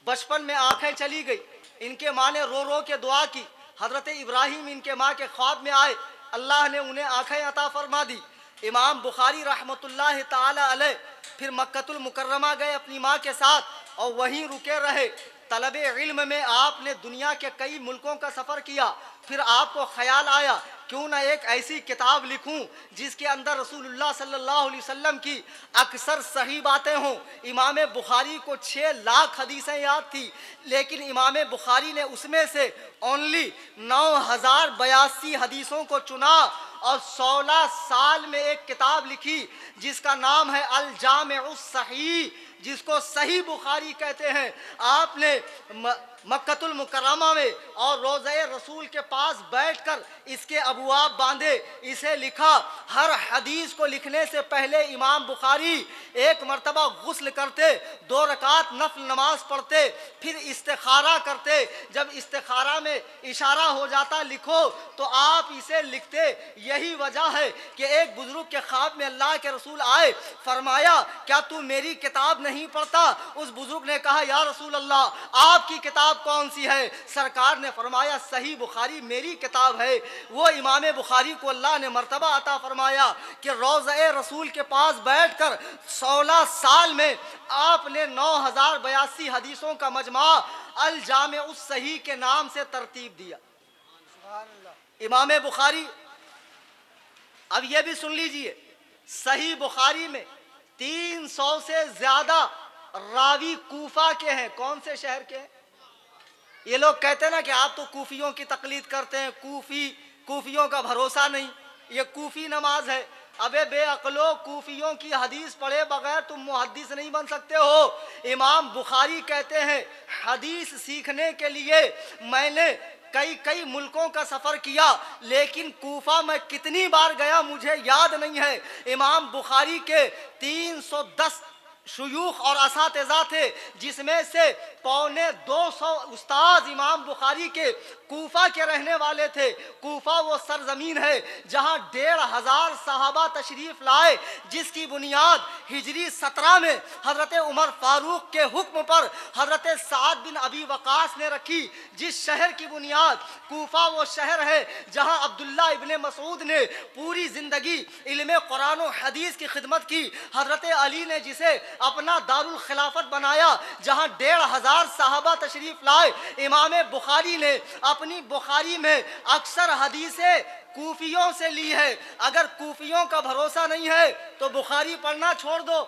बचपन में आंखें चली गई, इनके माँ ने रो रो के दुआ की, हजरत इब्राहिम इनके माँ के ख्वाब में आए, अल्लाह ने उन्हें आंखें अता फरमा दी। इमाम बुखारी रहमतुल्लाह ताला अलैह फिर मक्कतुल मुकर्रमा गए अपनी माँ के साथ और वहीं रुके रहे। तलबे इल्म में आपने दुनिया के कई मुल्कों का सफ़र किया, फिर आपको ख्याल आया क्यों ना एक ऐसी किताब लिखूं जिसके अंदर रसूलुल्लाह सल्लल्लाहु अलैहि वसल्लम की अक्सर सही बातें हों। इमाम बुखारी को 6 लाख हदीसें याद थी, लेकिन इमाम बुखारी ने उसमें से ओनली 9082 हदीसों को चुना और 16 साल में एक किताब लिखी जिसका नाम है अल जामिउस सही, जिसको सही बुखारी कहते हैं। आपने मक्कतुल मुकर्रमा में और रोज़े रसूल के पास बैठकर इसके अबवाब बांधे, इसे लिखा। हर हदीस को लिखने से पहले इमाम बुखारी एक मर्तबा गुस्ल करते, 2 रकात नफल नमाज पढ़ते, फिर इस्तिखारा करते। जब इस्तिखारा में इशारा हो जाता लिखो, तो आप इसे लिखते। यही वजह है कि एक बुजुर्ग के ख्वाब में अल्लाह के रसूल आए, फरमाया क्या तू मेरी किताब नहीं पढ़ता? उस बुजुर्ग ने कहा या रसूल अल्लाह, आपकी किताब कौन सी है? सरकार ने फरमाया सही बुखारी मेरी किताब है। वो इमाम बुखारी को अल्लाह ने मर्तबा अता फरमाया कि रोज़े रसूल के पास बैठकर 16 साल में आपने 9082 हदीसों का मजमा अल जामिउस सही के नाम से तरतीब दिया। इमाम बुखारी, अब ये भी सुन लीजिए, सही बुखारी में 300 से ज्यादा रावी कूफा के हैं। कौन से शहर के हैं? ये लोग कहते हैं ना कि आप तो कूफियों की तकलीद करते हैं, कूफियों का भरोसा नहीं, ये कूफी नमाज है। अबे बेअक्लो, कूफियों की हदीस पढ़े बगैर तुम मुहद्दिस नहीं बन सकते हो। इमाम बुखारी कहते हैं हदीस सीखने के लिए मैंने कई मुल्कों का सफ़र किया, लेकिन कूफा में कितनी बार गया मुझे याद नहीं है। इमाम बुखारी के 310 शुयूख और असातिज़ा थे, जिसमें से 250 उस्ताद इमाम बुखारी के कूफा के रहने वाले थे। कूफा वो सरजमीन है जहां 1500 सहाबा तशरीफ लाए, जिसकी बुनियाद हिजरी 17 में हजरत उमर फारूक के हुक्म पर हजरत साद बिन अबी वकास ने रखी। जिस शहर की बुनियाद, कूफा वो शहर है जहां अब्दुल्ला इब्ने मसूद ने पूरी जिंदगी इल्मे कुरान और हदीस की खिदमत की। हजरत अली ने जिसे अपना दारुल खिलाफत बनाया, जहां 1500 साहबा तशरीफ लाए। इमाम बुखारी ने अपनी बुखारी में अक्सर हदीसें कूफियों से ली है। अगर कूफियों का भरोसा नहीं है तो बुखारी पढ़ना छोड़ दो।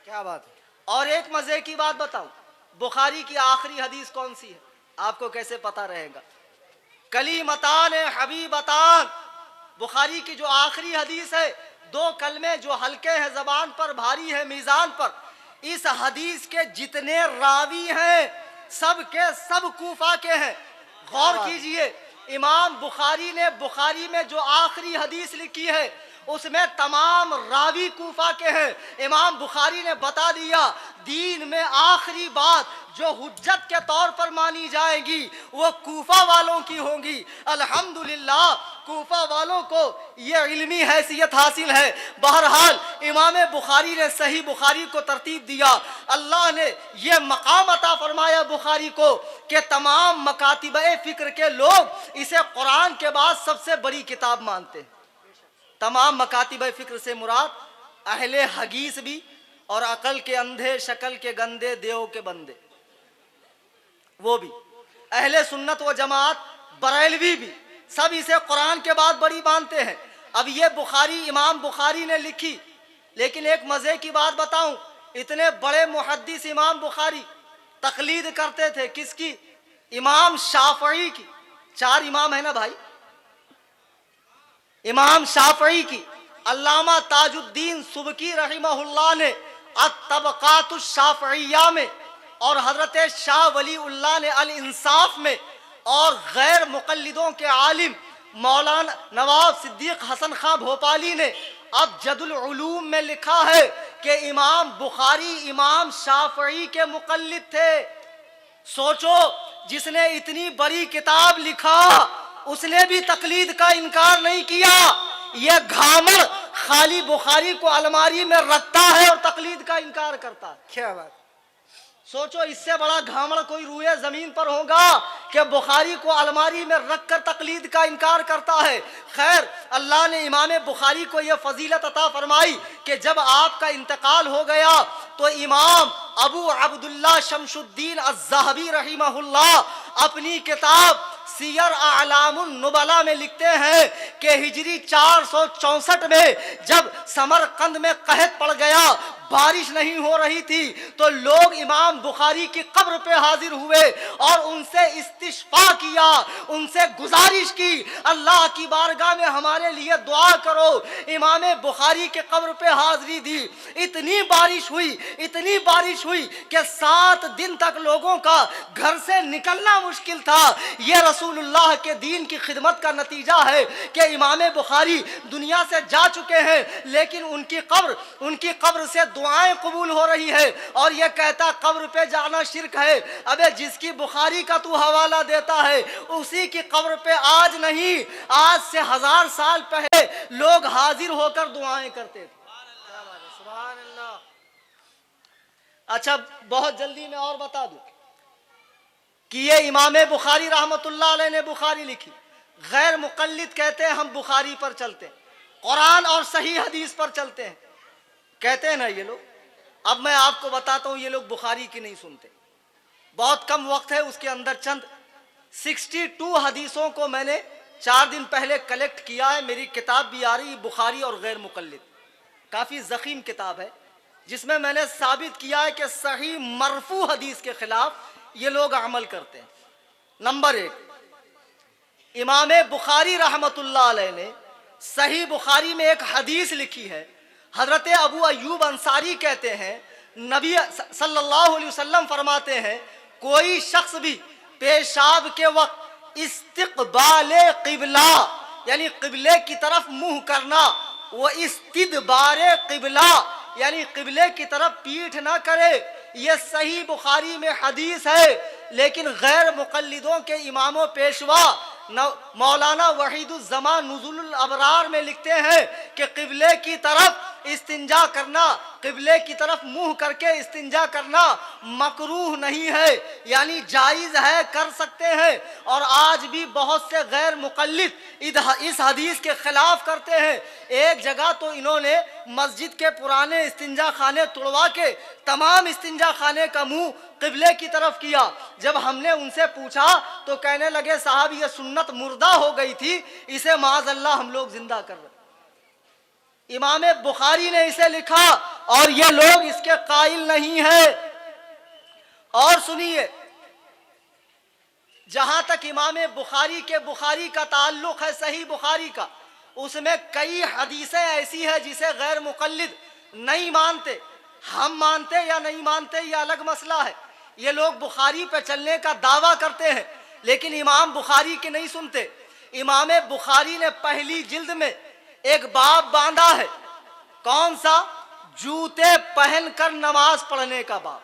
क्या बात है। और एक मजे की बात बताऊं, बुखारी की आखिरी हदीस कौन सी है आपको कैसे पता रहेगा? कलीमतान हबीबतान, बुखारी की जो आखिरी हदीस है, 2 कलमे जो हल्के हैं जबान पर, भारी है मीजान पर। इस हदीस के जितने रावी हैं सब के सब कूफा के हैं। गौर कीजिए, इमाम बुखारी ने बुखारी में जो आखिरी हदीस लिखी है उसमें तमाम रावी कूफा के हैं। इमाम बुखारी ने बता दिया दीन में आखिरी बात जो हुज्जत के तौर पर मानी जाएगी वो कूफा वालों की होगी। अल्हम्दुलिल्लाह कूफा वालों को ये इल्मी हैसियत हासिल है। बहरहाल इमाम बुखारी ने सही बुखारी को तरतीब दिया। अल्लाह ने ये मकाम अता फरमाया बुखारी को कि तमाम मकातिबे फिक्र के लोग इसे कुरान के बाद सबसे बड़ी किताब मानते हैं। तमाम मकातिब फिक्र से मुराद अहले हदीस भी और अकल के अंधे शक्ल के गंदे देव के बंदे वो भी, अहले सुन्नत व जमात बरेलवी भी, सब इसे कुरान के बाद बड़ी मानते हैं। अब ये बुखारी इमाम बुखारी ने लिखी, लेकिन एक मजे की बात बताऊं, इतने बड़े मुहद्दिस इमाम बुखारी तकलीद करते थे किसकी? इमाम शाफई की। 4 इमाम है ना भाई, इमाम शाफई की। अल्लामा ताजुद्दीन सुबकी रहिमहुल्लाह ने अत-तबकातुश शाफइय्या में और हजरत शाह वलीउल्लाह ने अल इंसाफ में और गैर मुकल्लिदों के आलिम मौलाना नवाब सिद्दीक हसन खां भोपाली ने अब जदुल उलूम में लिखा है कि इमाम बुखारी इमाम शाफई के मुकल्लिद थे। सोचो, जिसने इतनी बड़ी किताब लिखा उसने भी तकलीद का इनकार नहीं किया। यह घामर खाली बुखारी को अलमारी में रखता है और तकलीद का इनकार करता है। क्या बात। सोचो, इससे बड़ा घामड़ कोई रूए जमीन पर होगा कि बुखारी को अलमारी में रखकर तकलीद का इनकार करता है। खैर, अल्लाह ने इमाम बुखारी को यह फजीलत अता फरमाई कि जब आपका इंतकाल हो गया तो इमाम अबू अब्दुल्लाह शमशुद्दीन अज़्ज़हबी रहिमहुल्लाह अपनी किताब सियर आलामुन नुबला में लिखते हैं कि हिजरी 464 में जब समरकंद में कहत पड़ गया, बारिश नहीं हो रही थी, तो लोग इमाम बुखारी की कब्र पे हाजिर हुए और उनसे इस्तिश्फा किया, उनसे गुजारिश की, अल्लाह की बारगाह में हमारे लिए दुआ करो। इमाम बुखारी के कब्र पे हाजिरी दी। इतनी बारिश हुई कि 7 दिन तक लोगों का घर से निकलना मुश्किल था। यह रसूलुल्लाह के दीन की खिदमत का नतीजा है कि इमाम बुखारी दुनिया से जा चुके हैं, लेकिन उनकी कब्र से दुआएं कबूल हो रही है। और यह कहता कब्र पे जाना शिर्क है। अबे जिसकी बुखारी का तू हवाला देता है उसी की कब्र पे आज नहीं, आज से 1000 साल पहले लोग हाजिर होकर दुआएं करते थे। सुभान अल्लाह। अच्छा, बहुत जल्दी में और बता दूं कि ये इमाम बुखारी रहमतुल्लाह अलैह ने बुखारी लिखी। गैर मुकल्लिद कहते हैं हम बुखारी पर चलते हैं, कुरान और सही हदीस पर चलते हैं, कहते हैं ना ये लोग। अब मैं आपको बताता हूं, ये लोग बुखारी की नहीं सुनते। बहुत कम वक्त है, उसके अंदर चंद 62 हदीसों को मैंने 4 दिन पहले कलेक्ट किया है। मेरी किताब भी आ रही, बुखारी और गैर मुकल्लिद, काफी जखीम किताब है, जिसमें मैंने साबित किया है कि सही मरफू हदीस के खिलाफ ये लोग अमल करते हैं। नंबर 1, इमाम बुखारी रहमतुल्लाह अलैह ने सही बुखारी में एक हदीस लिखी है। हजरत अबू अय्यूब अंसारी कहते हैं, नबी सल्लल्लाहु अलैहि वसल्लम फरमाते हैं, कोई शख्स भी पेशाब के वक्त इस्तिक़बाले क़िबला यानी क़िबले की तरफ मुंह करना, वो इस्तिदबारे क़िबला यानी क़िबले की तरफ पीठ ना करे। ये सही बुखारी में हदीस है, लेकिन गैर मुक़ल्लिदों के इमामों पेशवा मौलाना वहीदुज़्ज़मान नुज़ुलुल अबरार में लिखते हैं कि क़िबले की तरफ इस्तिंजा करना, क़िबले की तरफ मुंह करके इस्तिंजा करना मकरूह नहीं है, यानी जायज़ है, कर सकते हैं। और आज भी बहुत से गैर मुक़ल्लिद इस हदीस के ख़िलाफ़ करते हैं। एक जगह तो इन्होंने मस्जिद के पुराने इस्तिंजा खाने तुड़वा के तमाम इस्तिंजा खाने का मुंह क़िबले की तरफ किया। जब हमने उनसे पूछा तो कहने लगे साहब ये सुन्नत मुर्दा हो गई थी, इसे माज़अल्लाह हम लोग जिंदा कर रहे। इमाम बुखारी ने इसे लिखा और ये लोग इसके कायल नहीं है। और सुनिए, जहां तक इमाम बुखारी का ताल्लुक है सही बुखारी का, उसमें कई हदीसें ऐसी है जिसे गैर मुक़ल्लिद नहीं मानते। हम मानते या नहीं मानते ये अलग मसला है। ये लोग बुखारी पे चलने का दावा करते हैं लेकिन इमाम बुखारी के नहीं सुनते। इमाम बुखारी ने पहली जिल्द में एक बाब बांधा है, कौन सा? जूते पहनकर नमाज पढ़ने का बाब।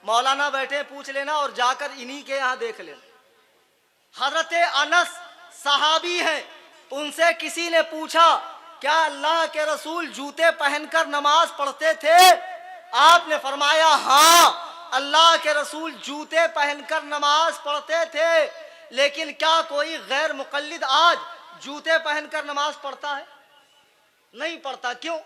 मौलाना बैठे, पूछ लेना और जाकर इन्हीं के यहाँ देख लेना। हजरत अनस सहाबी हैं, उनसे किसी ने पूछा क्या अल्लाह के रसूल जूते पहनकर नमाज पढ़ते थे? आपने फरमाया हाँ, अल्लाह के रसूल जूते पहनकर नमाज पढ़ते थे। लेकिन क्या कोई गैर मुक़ल्लिद आज जूते पहनकर नमाज पढ़ता है? नहीं पढ़ता। क्यों?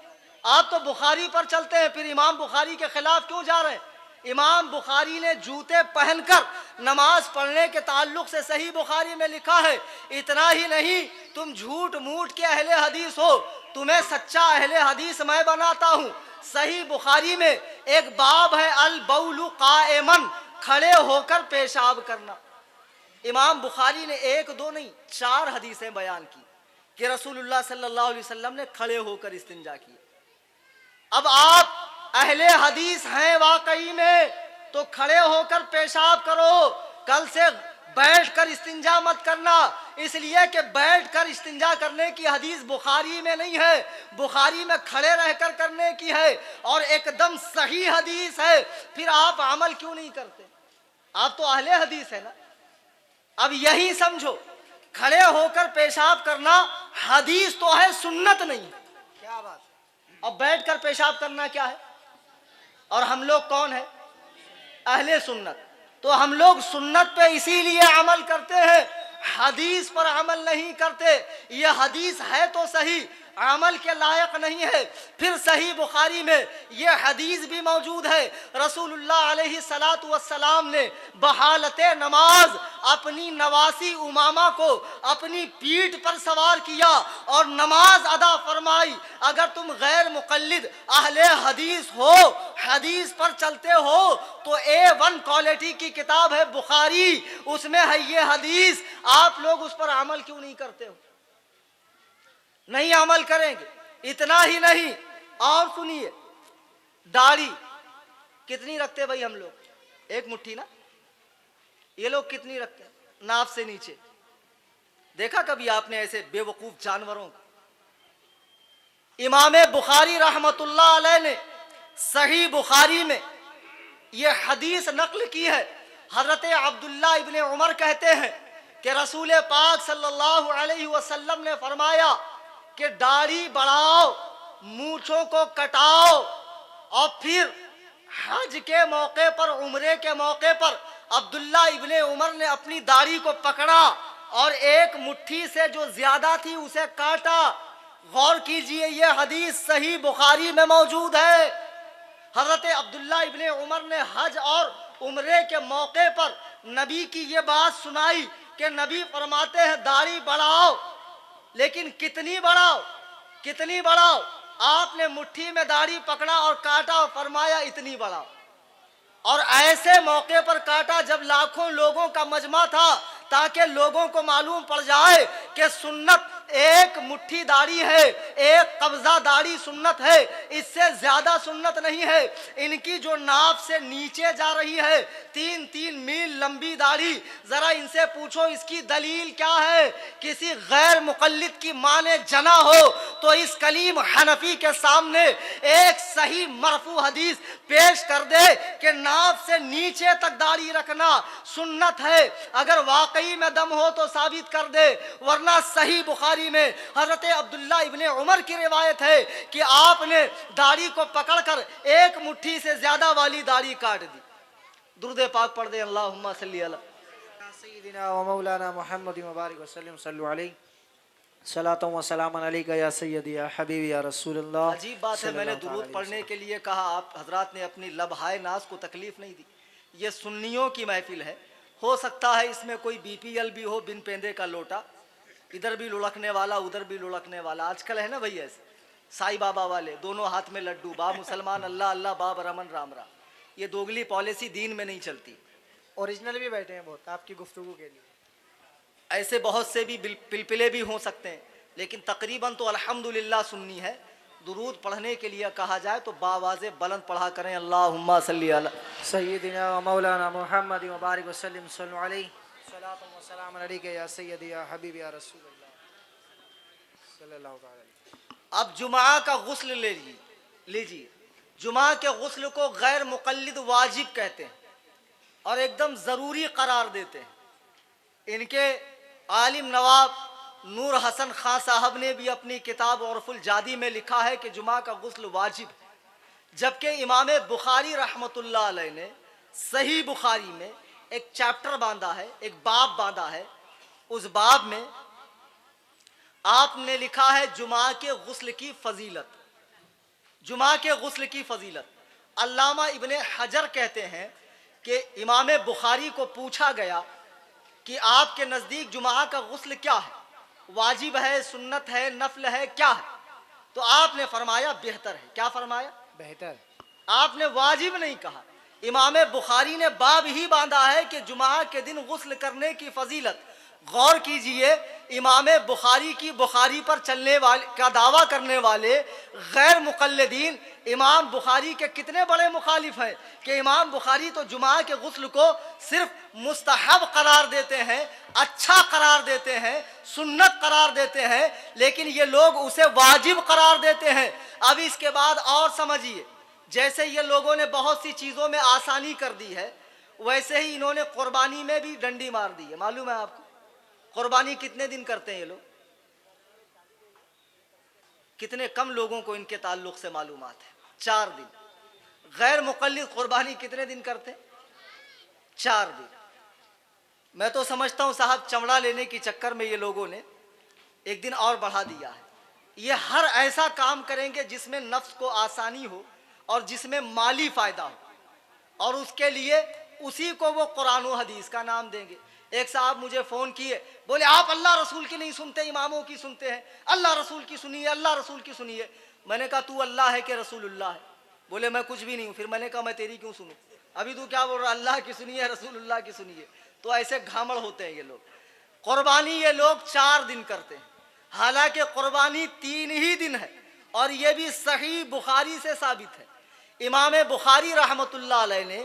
आप तो बुखारी पर चलते हैं, फिर इमाम बुखारी के खिलाफ क्यों जा रहे हैं? इमाम बुखारी ने जूते पहनकर नमाज पढ़ने के ताल्लुक से सही बुखारी में लिखा है। इतना ही नहीं, तुम झूठ मूठ के अहले हदीस हो, तुम्हें सच्चा अहले हदीस मैं बनाता हूँ। सही बुखारी में एक बाब है अल बौलु काइमन, खड़े होकर पेशाब करना। इमाम बुखारी ने एक दो नहीं 4 हदीसें बयान की कि रसूलुल्लाह सल्लल्लाहु अलैहि वसल्लम ने खड़े होकर इस्तिंजा की। अब आप अहले हदीस हैं वाकई में तो खड़े होकर पेशाब करो। कल से बैठकर इस्तिंजा मत करना, इसलिए कि बैठकर इस्तिंजा करने की हदीस बुखारी में नहीं है, बुखारी में खड़े रहकर करने की है और एकदम सही हदीस है। फिर आप अमल क्यों नहीं करते? आप तो अहले हदीस है ना। अब यही समझो, खड़े होकर पेशाब करना हदीस तो है, सुन्नत नहीं। क्या बात। अब बैठकर पेशाब करना क्या है? और हम लोग कौन है? अहले सुन्नत। तो हम लोग सुन्नत पे इसीलिए अमल करते हैं, हदीस पर अमल नहीं करते। ये हदीस है तो सही, अमल के लायक नहीं है। फिर सही बुखारी में ये हदीस भी मौजूद है, रसूलुल्लाह अलैहि सलातु वस्सलाम ने बहालते नमाज अपनी नवासी उमामा को अपनी पीठ पर सवार किया और नमाज अदा फरमाई। अगर तुम गैर मुक़ल्लिद अहले हदीस हो, हदीस पर चलते हो, तो A1 क्वालिटी की किताब है बुखारी, उसमें है ये हदीस। आप लोग उस पर अमल क्यों नहीं करते हो? नहीं अमल करेंगे। इतना ही नहीं, और सुनिए, दाढ़ी कितनी रखते भाई हम लोग? एक मुट्ठी ना। ये लोग कितनी रखते हैं? नाप से नीचे। देखा कभी आपने ऐसे बेवकूफ जानवरों को? इमाम बुखारी रहमतुल्लाह अलैह ने सही बुखारी में ये हदीस नकल की है। हजरत अब्दुल्ला इब्ने उमर कहते हैं कि रसूल पाक सल्लल्लाहु अलैहि वसल्लम ने फरमाया कि दाढ़ी बढ़ाओ, मूंछों को कटाओ, और फिर हज के मौके पर, उम्रे के मौके पर अब्दुल्ला इब्ने उमर ने अपनी दाढ़ी को पकड़ा और एक मुट्ठी से जो ज्यादा थी उसे काटा। गौर कीजिए, ये हदीस सही बुखारी में मौजूद है। हजरत अब्दुल्ला इब्ने उमर ने हज और उम्रे के मौके पर नबी की ये बात सुनाई कि नबी फरमाते हैं दाढ़ी बढ़ाओ, लेकिन कितनी बढ़ाओ, कितनी बढ़ाओ? आपने मुट्ठी में दाढ़ी पकड़ा और काटा और फरमाया इतनी बढ़ाओ। और ऐसे मौके पर काटा जब लाखों लोगों का मजमा था, ताकि लोगों को मालूम पड़ जाए कि सुन्नत एक मुट्ठी दाढ़ी है, एक कब्जा दाढ़ी सुन्नत है, इससे ज्यादा सुन्नत नहीं है। इनकी जो नाभ से नीचे जा रही है 3-3 मील लंबी दाढ़ी, जरा इनसे पूछो इसकी दलील क्या है। किसी गैर मुकल्लिद की मां ने जना हो तो इस कलीम हनफी के सामने एक सही मरफू हदीस पेश कर दे कि नाभ से नीचे तक दाढ़ी रखना सुन्नत है। अगर वाकई में दम हो तो साबित कर दे, वरना सही बुखारी में हजरत अब्दुल्ला इब्ने उमर की रिवायत है कि आपने दाढ़ी को पकड़कर एक मुट्ठी से ज्यादा वाली दाढ़ी काट दी। दुरूद पाक पढ़ दे, अल्लाहुम्मा सल्ली अला सय्यिदिना व मौलाना मुहम्मद व बारिक वसल्लम सल्लु अलैहि सलातु व सलाम अलैका या सय्यदी या हबीबी या रसूलल्लाह। अजीब बात है, मैंने दुरूद पढ़ने के लिए कहा, आप हजरात ने अपनी लबहाय नाज को तकलीफ नहीं दी। ये सुन्नियों की महफिल है, हो सकता है इसमें कोई बीपीएल भी हो, बिन पेंदे का लोटा, इधर भी लुढ़कने वाला उधर भी लुढ़कने वाला। आजकल है ना भाई ऐसे साईं बाबा वाले, दोनों हाथ में लड्डू, बा मुसलमान अल्लाह अल्लाह, बाब रमन राम राम। ये दोगली पॉलिसी दीन में नहीं चलती। ओरिजिनल भी बैठे हैं बहुत आपकी गुफ्तगू के लिए। ऐसे बहुत से भी पिलपिले भी हो सकते हैं, लेकिन तकरीबन तो अल्हम्दुलिल्लाह सुन्नी है। दुरूद पढ़ने के लिए कहा जाए तो बावाज़े बुलंद पढ़ा करें, अल्लाहुम्मा सल्ली अला सय्यिदिना व मौलाना मुहम्मद व बारिक वसल्लम सल्लु अलैहि सलातु व सलाम अलैका या सय्यदी या हबीबी या रसूलल्लाह सल्लल्लाहु अलैहि। अब जुमा का गुस्ल लीजिए। जुमा के गुस्ल को गैर मुकल्लिद वाजिब कहते हैं और एकदम ज़रूरी करार देते हैं। इनके आलिम नवाब नूर हसन खां साहब ने भी अपनी किताब उर्फुल जादी में लिखा है कि जुमा का गुस्ल वाजिब है। जबकि इमाम बुखारी रहमतुल्लाह अलैह ने सही बुखारी में एक चैप्टर बांधा है, एक बाब बांधा है। उस बाब में आपने लिखा है जुमा के गुस्ल की फजीलत। जुमा के गुस्ल की फजीलत अल्लामा इब्ने हजर कहते हैं कि इमाम बुखारी को पूछा गया कि आपके नज़दीक जुमा का गुस्ल क्या है, वाजिब है, सुन्नत है, नफल है, क्या है? तो आपने फरमाया बेहतर है। क्या फरमाया? बेहतर। आपने वाजिब नहीं कहा। इमाम बुखारी ने बाब ही बांधा है कि जुमा के दिन गुस्ल करने की फजीलत। गौर कीजिए, इमाम बुखारी की बुखारी पर चलने वाले का दावा करने वाले गैर मुकल्लिदीन इमाम बुखारी के कितने बड़े मुखालिफ हैं कि इमाम बुखारी तो जुमा के गुस्ल को सिर्फ मुस्तहब करार देते हैं, अच्छा करार देते हैं, सुन्नत करार देते हैं, लेकिन ये लोग उसे वाजिब करार देते हैं। अब इसके बाद और समझिए, जैसे ये लोगों ने बहुत सी चीज़ों में आसानी कर दी है, वैसे ही इन्होंने कुर्बानी में भी डंडी मार दी है। मालूम है आपको कुर्बानी कितने दिन करते हैं ये लोग? कितने कम लोगों को इनके ताल्लुक से मालूमात है। 4 दिन। गैर मुकल्लिद कुर्बानी कितने दिन करते हैं? 4 दिन। मैं तो समझता हूं साहब चमड़ा लेने के चक्कर में ये लोगों ने एक दिन और बढ़ा दिया है। ये हर ऐसा काम करेंगे जिसमें नफ्स को आसानी हो और जिसमें माली फायदा हो, और उसके लिए उसी को वो कुरान और हदीस का नाम देंगे। एक साहब मुझे फ़ोन किए, बोले आप अल्लाह रसूल की नहीं सुनते, इमामों की सुनते हैं, अल्लाह रसूल की सुनिए, अल्लाह रसूल की सुनिए। मैंने कहा तू अल्लाह है कि रसूलुल्लाह है? बोले मैं कुछ भी नहीं हूँ। फिर मैंने कहा मैं तेरी क्यों सुनूँ? अभी तू क्या बोल रहा, अल्लाह की सुनिए, रसूलुल्लाह की सुनिए। तो ऐसे घामड़ होते हैं ये लोग। कुर्बानी ये लोग 4 दिन करते हैं, हालांकि कुर्बानी 3 ही दिन है, और ये भी सही बुखारी से साबित है। इमाम बुखारी रहमतुल्लाह अलैह ने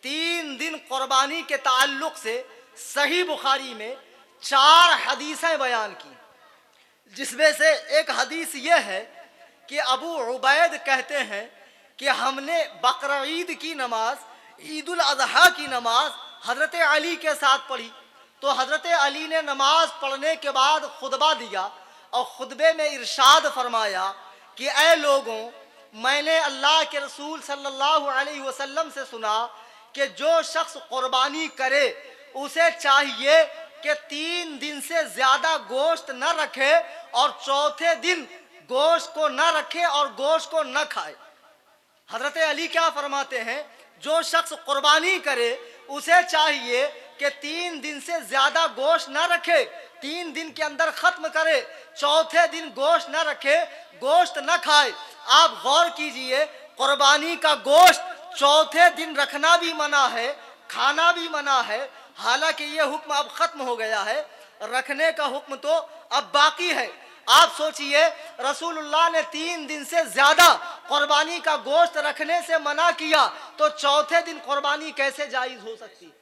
3 दिन कुर्बानी के ताल्लुक से सही बुखारी में 4 हदीसें बयान की, जिसमें से एक हदीस ये है कि अबू उबैद कहते हैं कि हमने बकरा ईद की नमाज, ईद उल अज़हा की नमाज हज़रत अली के साथ पढ़ी। तो हज़रत अली ने नमाज पढ़ने के बाद खुतबा दिया और खुतबे में इरशाद फरमाया कि ऐ लोगों, मैंने अल्लाह के रसूल सल्लल्लाहु अलैहि वसल्लम से सुना कि जो शख्स कुर्बानी करे उसे चाहिए कि 3 दिन से ज्यादा गोश्त न रखे और चौथे दिन गोश्त को न रखे और गोश्त को न खाए। हजरत अली क्या फरमाते हैं, जो शख्स कुर्बानी करे उसे चाहिए कि 3 दिन से ज्यादा गोश्त न रखे, 3 दिन के अंदर खत्म करे, चौथे दिन गोश्त न रखे, गोश्त न खाए। आप गौर कीजिए, कुर्बानी का गोश्त चौथे दिन रखना भी मना है, खाना भी मना है। हालांकि ये हुक्म अब खत्म हो गया है। रखने का हुक्म तो अब बाकी है। आप सोचिए, रसूलुल्लाह ने 3 दिन से ज्यादा कुर्बानी का गोश्त रखने से मना किया, तो चौथे दिन कुर्बानी कैसे जायज हो सकती?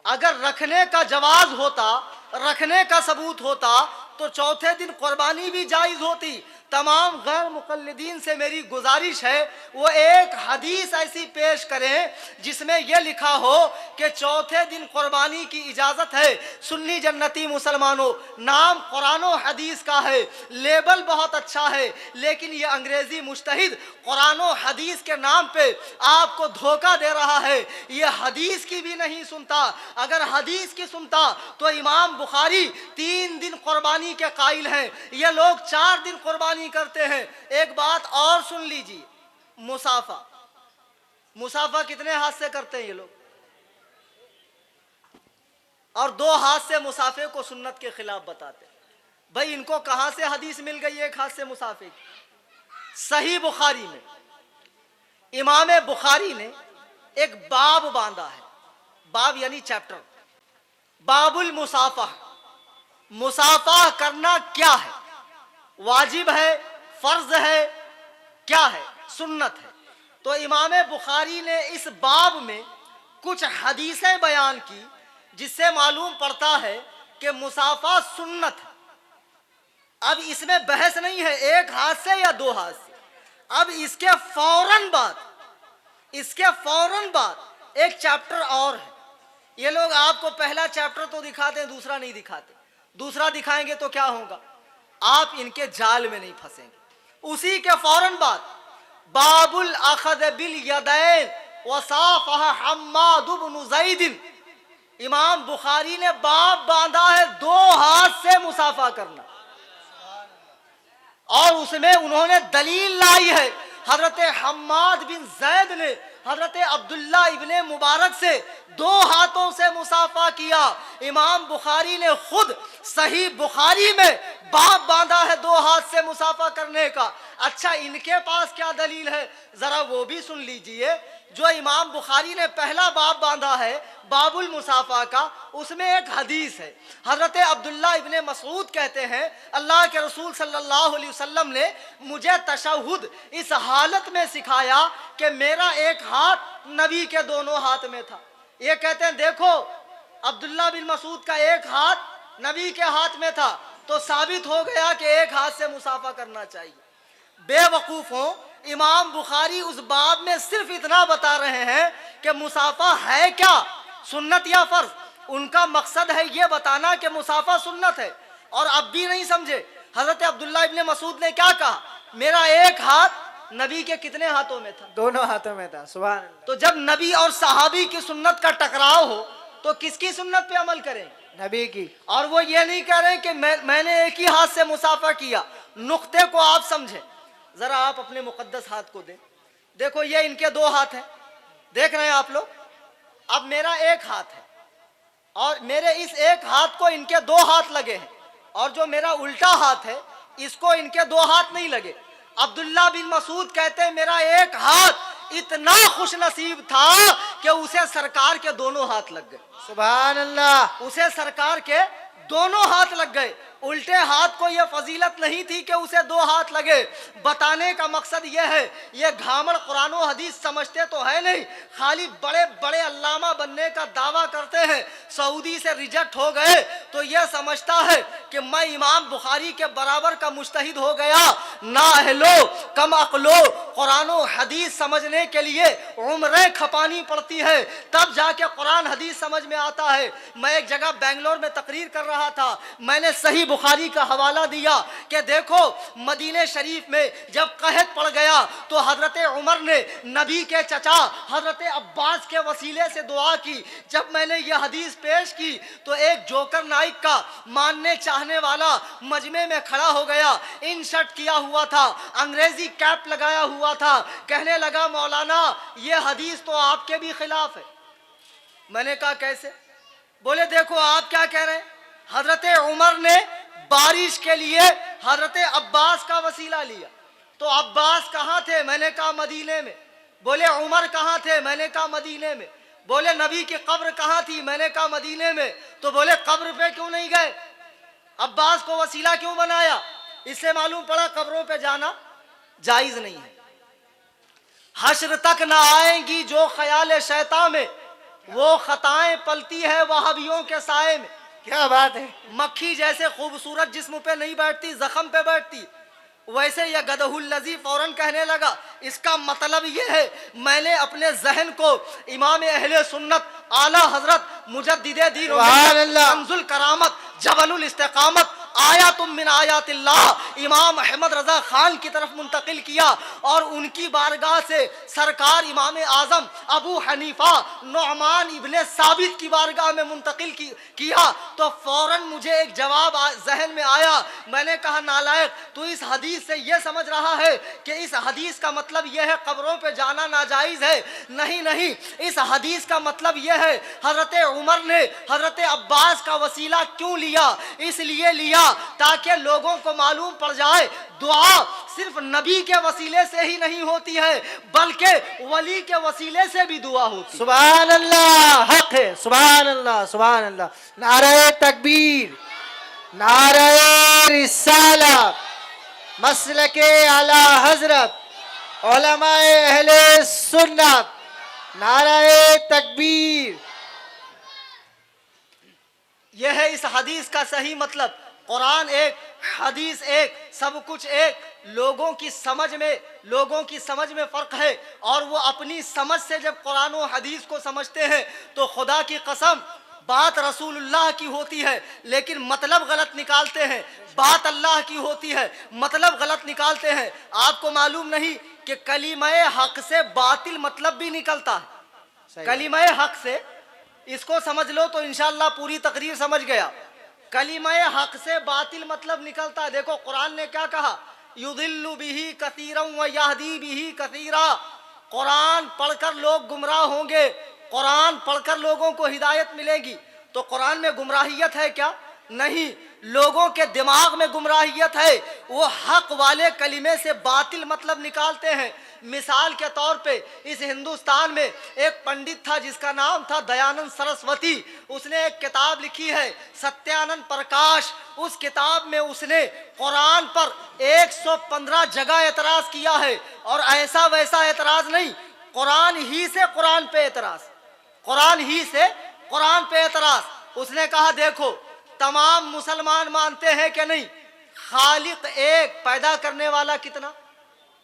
अगर रखने का जवाज होता, रखने का सबूत होता, तो चौथे दिन कुर्बानी भी जायज होती। तमाम गैर मुकल्लिदीन से मेरी गुजारिश है, वो एक हदीस ऐसी पेश करें जिसमें यह लिखा हो कि चौथे दिन कुर्बानी की इजाजत है। सुन्नी जन्नती मुसलमानों, नाम कुरान और हदीस का है, लेबल बहुत अच्छा है, लेकिन ये अंग्रेजी मुज्तहिद कुरान और हदीस के नाम पे आपको धोखा दे रहा है। ये हदीस की भी नहीं सुनता। अगर हदीस की सुनता तो इमाम बुखारी 3 दिन कुर्बानी के कायल हैं, ये लोग 4 दिन कुर्बानी करते हैं। एक बात और सुन लीजिए, मुसाफा, मुसाफा कितने हाथ से करते हैं ये लोग? और 2 हाथ से मुसाफे को सुन्नत के खिलाफ बताते हैं। भाई इनको कहां से हदीस मिल गई एक हाथ से मुसाफे की? सही बुखारी में इमाम बुखारी ने एक बाब बांधा है, बाब यानी चैप्टर, बाबुल मुसाफा। मुसाफा करना क्या है? वाजिब है, फर्ज है, क्या है? सुन्नत है। तो इमाम बुखारी ने इस बाब में कुछ हदीसें बयान की जिससे मालूम पड़ता है कि मुसाफा सुन्नत है। अब इसमें बहस नहीं है एक हाथ से या 2 हाथ से। अब इसके फौरन बाद एक चैप्टर और है। ये लोग आपको पहला चैप्टर तो दिखाते हैं, दूसरा नहीं दिखाते। दूसरा दिखाएंगे तो क्या होगा? आप इनके जाल में नहीं फंसेंगे। उसी के फौरन बाद बाबुल अखद बिल यदैन वसाफह हम्माद इब्न ज़ैद, इमाम बुखारी ने बाब बांधा है 2 हाथ से मुसाफा करना, और उसमें उन्होंने दलील लाई है। हजरत हम्माद बिन जैद ने हजरत अब्दुल्ला इब्ने मुबारक से 2 हाथों से मुसाफा किया। इमाम बुखारी ने खुद सही बुखारी में बाब बांधा है 2 हाथ से मुसाफा करने का। अच्छा, इनके पास क्या दलील है जरा वो भी सुन लीजिए। जो इमाम बुखारी ने पहला बाब बांधा है बाबुल मुसाफा का, उसमें एक हदीस है। हजरत अब्दुल्ला इब्ने मसूद कहते हैं अल्लाह के रसूल सल्लल्लाहु अलैहि वसल्लम ने मुझे तशहुद इस हालत में सिखाया कि मेरा एक हाथ नबी के दोनों हाथ में था। ये कहते हैं देखो, अब्दुल्ला बिन मसूद का एक हाथ नबी के हाथ में था, तो साबित हो गया कि एक हाथ से मुसाफा करना चाहिए। बेवकूफ हो, इमाम बुखारी उस बाब में सिर्फ इतना बता रहे हैं कि मुसाफा है क्या, सुन्नत या फर्ज। उनका मकसद है ये बताना कि मुसाफा सुन्नत है, और अब भी नहीं समझे। हजरत अब्दुल्ला इब्ने मसूद ने क्या कहा? मेरा एक हाथ नबी के कितने हाथों में था? दोनों हाथों में था। सुभान अल्लाह। तो जब नबी और सहाबी की सुन्नत का टकराव हो तो किसकी सुन्नत पे अमल करें? नबी की। और वो ये नहीं कह रहे कि मैंने एक ही हाथ से मुसाफा किया। नुक्ते को आप समझें जरा, आप अपने मुकद्दस हाथ को दें। देखो ये इनके 2 हाथ हैं, देख रहे हैं आप लोग। अब मेरा एक हाथ है और मेरे इस एक हाथ को इनके 2 हाथ लगे हैं, और जो मेरा उल्टा हाथ है इसको इनके 2 हाथ नहीं लगे। अब्दुल्ला बिन मसूद कहते हैं मेरा एक हाथ इतना खुश नसीब था कि उसे सरकार के दोनों हाथ लग गए। सुभान अल्लाह। उसे सरकार के दोनों हाथ लग गए। उल्टे हाथ को यह फजीलत नहीं थी कि उसे 2 हाथ लगे। बताने का मकसद यह है, ये घामड़ कुरान और हदीस समझते तो है नहीं, खाली बड़े बड़े अल्लामा बनने का दावा करते हैं। सऊदी से रिजेक्ट हो गए तो यह समझता है कि मैं इमाम बुखारी के बराबर का मुज्तहिद हो गया। ना अहलो कम अकलो, कुरान और हदीस समझने के लिए उम्रें खपानी पड़ती है, तब जाके कुरान हदीस समझ में आता है। मैं एक जगह बेंगलोर में तकरीर कर रहा था, मैंने सही बुखारी का हवाला दिया कि देखो मदीने शरीफ में जब कहत पड़ गया तो हजरत उमर ने नबी के चचा हजरत अब्बास के वसीले से दुआ की। जब मैंने यह हदीस पेश की तो एक जोकर नाइक का मानने चाहने वाला मजमे में खड़ा हो गया, इन शर्ट किया हुआ था, अंग्रेजी कैप लगाया हुआ था, कहने लगा मौलाना यह हदीस तो आपके भी खिलाफ है। मैंने कहा कैसे? बोले देखो आप क्या कह रहे हैं, हजरत उमर ने बारिश के लिए हजरत अब्बास का वसीला लिया, तो अब्बास कहाँ थे? मैंने कहा मदीने में। बोले उमर कहाँ थे? मैंने कहा मदीने में। बोले नबी की कब्र कहाँ थी? मैंने कहा मदीने में। तो बोले कब्र पे क्यों नहीं गए? अब्बास को वसीला क्यों बनाया? इससे मालूम पड़ा कब्रों पे जाना जायज नहीं है। हश्र तक ना आएंगी जो ख्याल शैतान में, वो खताएं पलती है वहाबियों के साए में। क्या बात है। मक्खी जैसे खूबसूरत जिस्म पे नहीं बैठती, जख्म पे बैठती, वैसे यह गदहुल लजी फौरन कहने लगा। इसका मतलब यह है मैंने अपने जहन को इमाम अहले सुन्नत आला हजरत मुजद्दिदे दीन सुभान अल्लाह। कंजुल करामत जबलुल इस्तिकामत आयातुम मिन आयातिल्लाह इमाम अहमद रजा खान की तरफ मुंतकिल किया और उनकी बारगाह से सरकार इमाम आजम अबू हनीफा नौमान इब्ने साबित की बारगाह में मुंतकिल किया तो फौरन मुझे एक जवाब जहन में आया। मैंने कहा नालायक, तू इस हदीस से यह समझ रहा है कि इस हदीस का मतलब यह है कब्रों पे जाना नाजायज है? नहीं नहीं, इस हदीस का मतलब यह है हजरत उमर ने हजरत अब्बास का वसीला क्यों लिया? इसलिए लिया ताकि लोगों को मालूम पड़ जाए दुआ सिर्फ नबी के वसीले से ही नहीं होती है, बल्कि वली के वसीले से भी दुआ होती है। सुभान अल्लाह, हक है। सुभान अल्लाह, सुभान अल्लाह। नारे तकबीर, नारे रिसालत, मसलके आला हजरत उलमाए अहले सुन्नत, नारे तकबीर। यह है इस हदीस का सही मतलब। कुरान एक, हदीस एक, सब कुछ एक। लोगों की समझ में फर्क है और वो अपनी समझ से जब कुरान और हदीस को समझते हैं तो खुदा की कसम बात रसूलुल्लाह की होती है लेकिन मतलब गलत निकालते हैं। बात अल्लाह की होती है, मतलब गलत निकालते हैं। आपको मालूम नहीं कि कलीमाए हक से बातिल मतलब भी निकलता है। कलीमाए हक से, इसको समझ लो तो इंशाअल्लाह पूरी तकरीर समझ गया। कलीमाए हक से बातिल मतलब निकलता है। देखो कुरान ने क्या कहा, युदिल्लु बिही कसीरन व यहदी बिही कसीरा। कुरान पढ़कर लोग गुमराह होंगे, कुरान पढ़कर लोगों को हिदायत मिलेगी। तो कुरान में गुमराहियत है क्या? नहीं, लोगों के दिमाग में गुमराहियत है। वो हक वाले कलीमे से बातिल मतलब निकालते हैं। मिसाल के तौर पे इस हिंदुस्तान में एक पंडित था जिसका नाम था दयानंद सरस्वती। उसने एक किताब लिखी है सत्यानंद प्रकाश। उस किताब में उसने कुरान पर 115 जगह एतराज किया है और ऐसा वैसा एतराज नहीं, कुरान ही से कुरान पे एतराज, कुरान ही से कुरान पे एतराज। उसने कहा देखो तमाम मुसलमान मानते हैं कि नहीं खालिक एक, पैदा करने वाला कितना?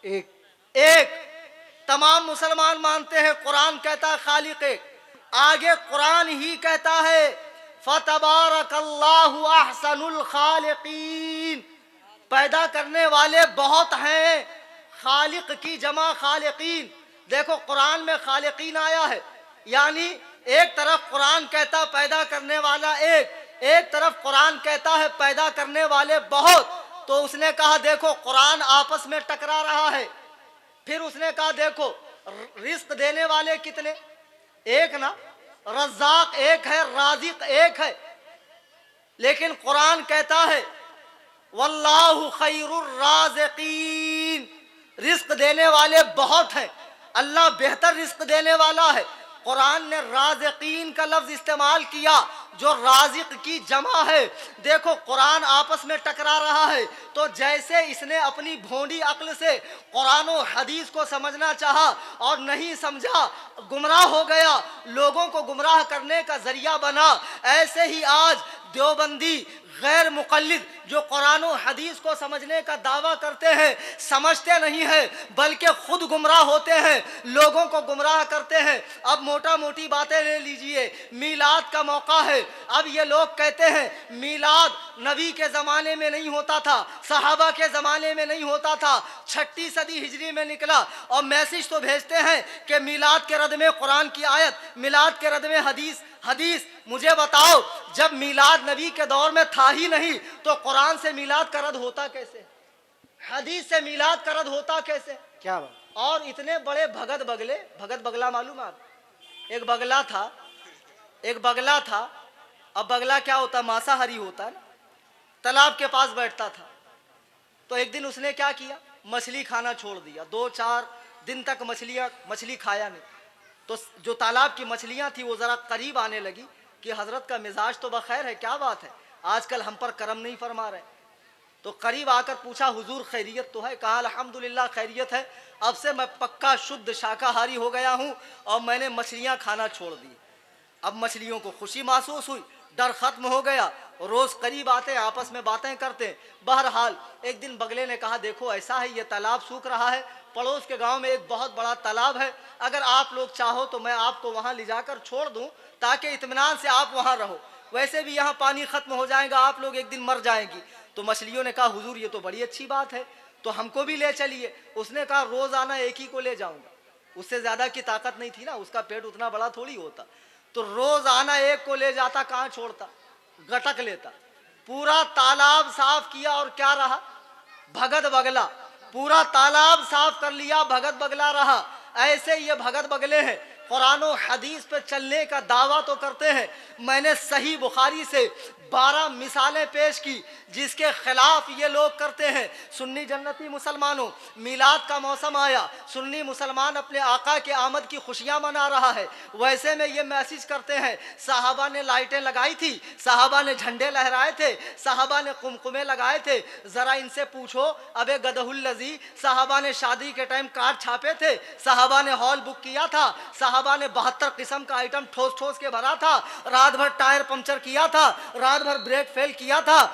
एक। एक। तमाम मुसलमान मानते हैं, कुरान कहता है खालिक एक। आगे कुरान ही कहता है फतबारकल्लाहु अहसनुल खालिकीन, पैदा करने वाले बहुत हैं, खालिक की जमा खालिकीन। देखो कुरान में खालिकीन आया है, यानी एक तरफ कुरान कहता पैदा करने वाला एक तरफ कुरान कहता है पैदा करने वाले बहुत। तो उसने कहा देखो कुरान आपस में टकरा रहा है। फिर उसने कहा देखो रिस्क देने वाले कितने? एक ना, रज़्ज़ाक़ एक है, राज़िक़ एक है। लेकिन कुरान कहता है वल्लाहु खैरुर राज़िक़ीन, रिस्क देने वाले बहुत हैं, अल्लाह बेहतर रिस्क देने वाला है। कुरान ने राज़िक़ीन का लफ्ज इस्तेमाल किया जो राज़िक़ की जमा है। देखो कुरान आपस में टकरा रहा है तो जैसे इसने अपनी भोंडी अक्ल से कुरान और हदीस को समझना चाहा और नहीं समझा, गुमराह हो गया, लोगों को गुमराह करने का जरिया बना। ऐसे ही आज देवबंदी गैर मुक़ल्लिद जो कुरान और हदीस को समझने का दावा करते हैं, समझते नहीं है बल्कि खुद गुमराह होते हैं, लोगों को गुमराह करते हैं। अब मोटा मोटी बातें ले लीजिए, मीलाद का मौका है। अब ये लोग कहते हैं मीलाद नबी के ज़माने में नहीं होता था, सहाबा के ज़माने में नहीं होता था, 6ठी सदी हिजरी में निकला। और मैसेज तो भेजते हैं कि मीलाद के रद में कुरान की आयत, मीलाद के रद में हदीस। मुझे बताओ जब मीलाद नबी के दौर में था ही नहीं तो कुरान से मीलाद का रद होता कैसे? हदीस से मीलाद का रद होता कैसे? क्या बात। और इतने बड़े भगत बगला मालूम है? एक बगला था। अब बगला क्या होता? मांसाहारी होता है ना, तालाब के पास बैठता था। तो एक दिन उसने क्या किया, मछली खाना छोड़ दिया। 2-4 दिन तक मछली खाया नहीं। तो जो तालाब की मछलियां थी वो ज़रा करीब आने लगी कि हज़रत का मिजाज तो बखैर है, क्या बात है, आजकल हम पर करम नहीं फरमा रहे। तो करीब आकर पूछा, हुजूर खैरियत तो है? कहा अल्हम्दुलिल्लाह खैरियत है, अब से मैं पक्का शुद्ध शाकाहारी हो गया हूँ और मैंने मछलियाँ खाना छोड़ दी। अब मछलियों को खुशी महसूस हुई, डर खत्म हो गया, रोज करीब आते हैं, आपस में बातें करते हैं। बहरहाल एक दिन बगले ने कहा, देखो ऐसा है, ये तालाब सूख रहा है, पड़ोस के गांव में एक बहुत बड़ा तालाब है, अगर आप लोग चाहो तो मैं आपको वहां ले जाकर छोड़ दूं ताकि इत्मीनान से आप वहां रहो, वैसे भी यहाँ पानी खत्म हो जाएगा, आप लोग एक दिन मर जाएंगी। तो मछलियों ने कहा, हुजूर ये तो बड़ी अच्छी बात है, तो हमको भी ले चलिए। उसने कहा, रोजाना एक ही को ले जाऊंगा। उससे ज्यादा की ताकत नहीं थी ना, उसका पेट उतना बड़ा थोड़ी होता, तो रोज आना एक को ले जाता, कहाँ छोड़ता, गटक लेता। पूरा तालाब साफ किया और क्या रहा, भगत बगला। पूरा तालाब साफ कर लिया, भगत बगला रहा। ऐसे ये भगत बगले हैं, कुरान और हदीस पे चलने का दावा तो करते हैं। मैंने सही बुखारी से 12 मिसालें पेश की जिसके खिलाफ ये लोग करते हैं। सुन्नी जन्नती मुसलमानों, मिलाद का मौसम आया, सुन्नी मुसलमान अपने आका के आमद की खुशियां मना रहा है, वैसे में ये मैसेज करते हैं, साहबा ने लाइटें लगाई थी, साहबा ने झंडे लहराए थे, साहबा ने कुमकुमे लगाए थे, जरा इनसे पूछो, अबे गदहुल्लजी, साहबा ने शादी के टाइम कार्ड छापे थे, साहबा ने हॉल बुक किया था, साहबा ने 72 किस्म का आइटम ठोस ठोस के भरा था, रात भर टायर पंचर किया था, रात भर ब्रेक फेल किया था,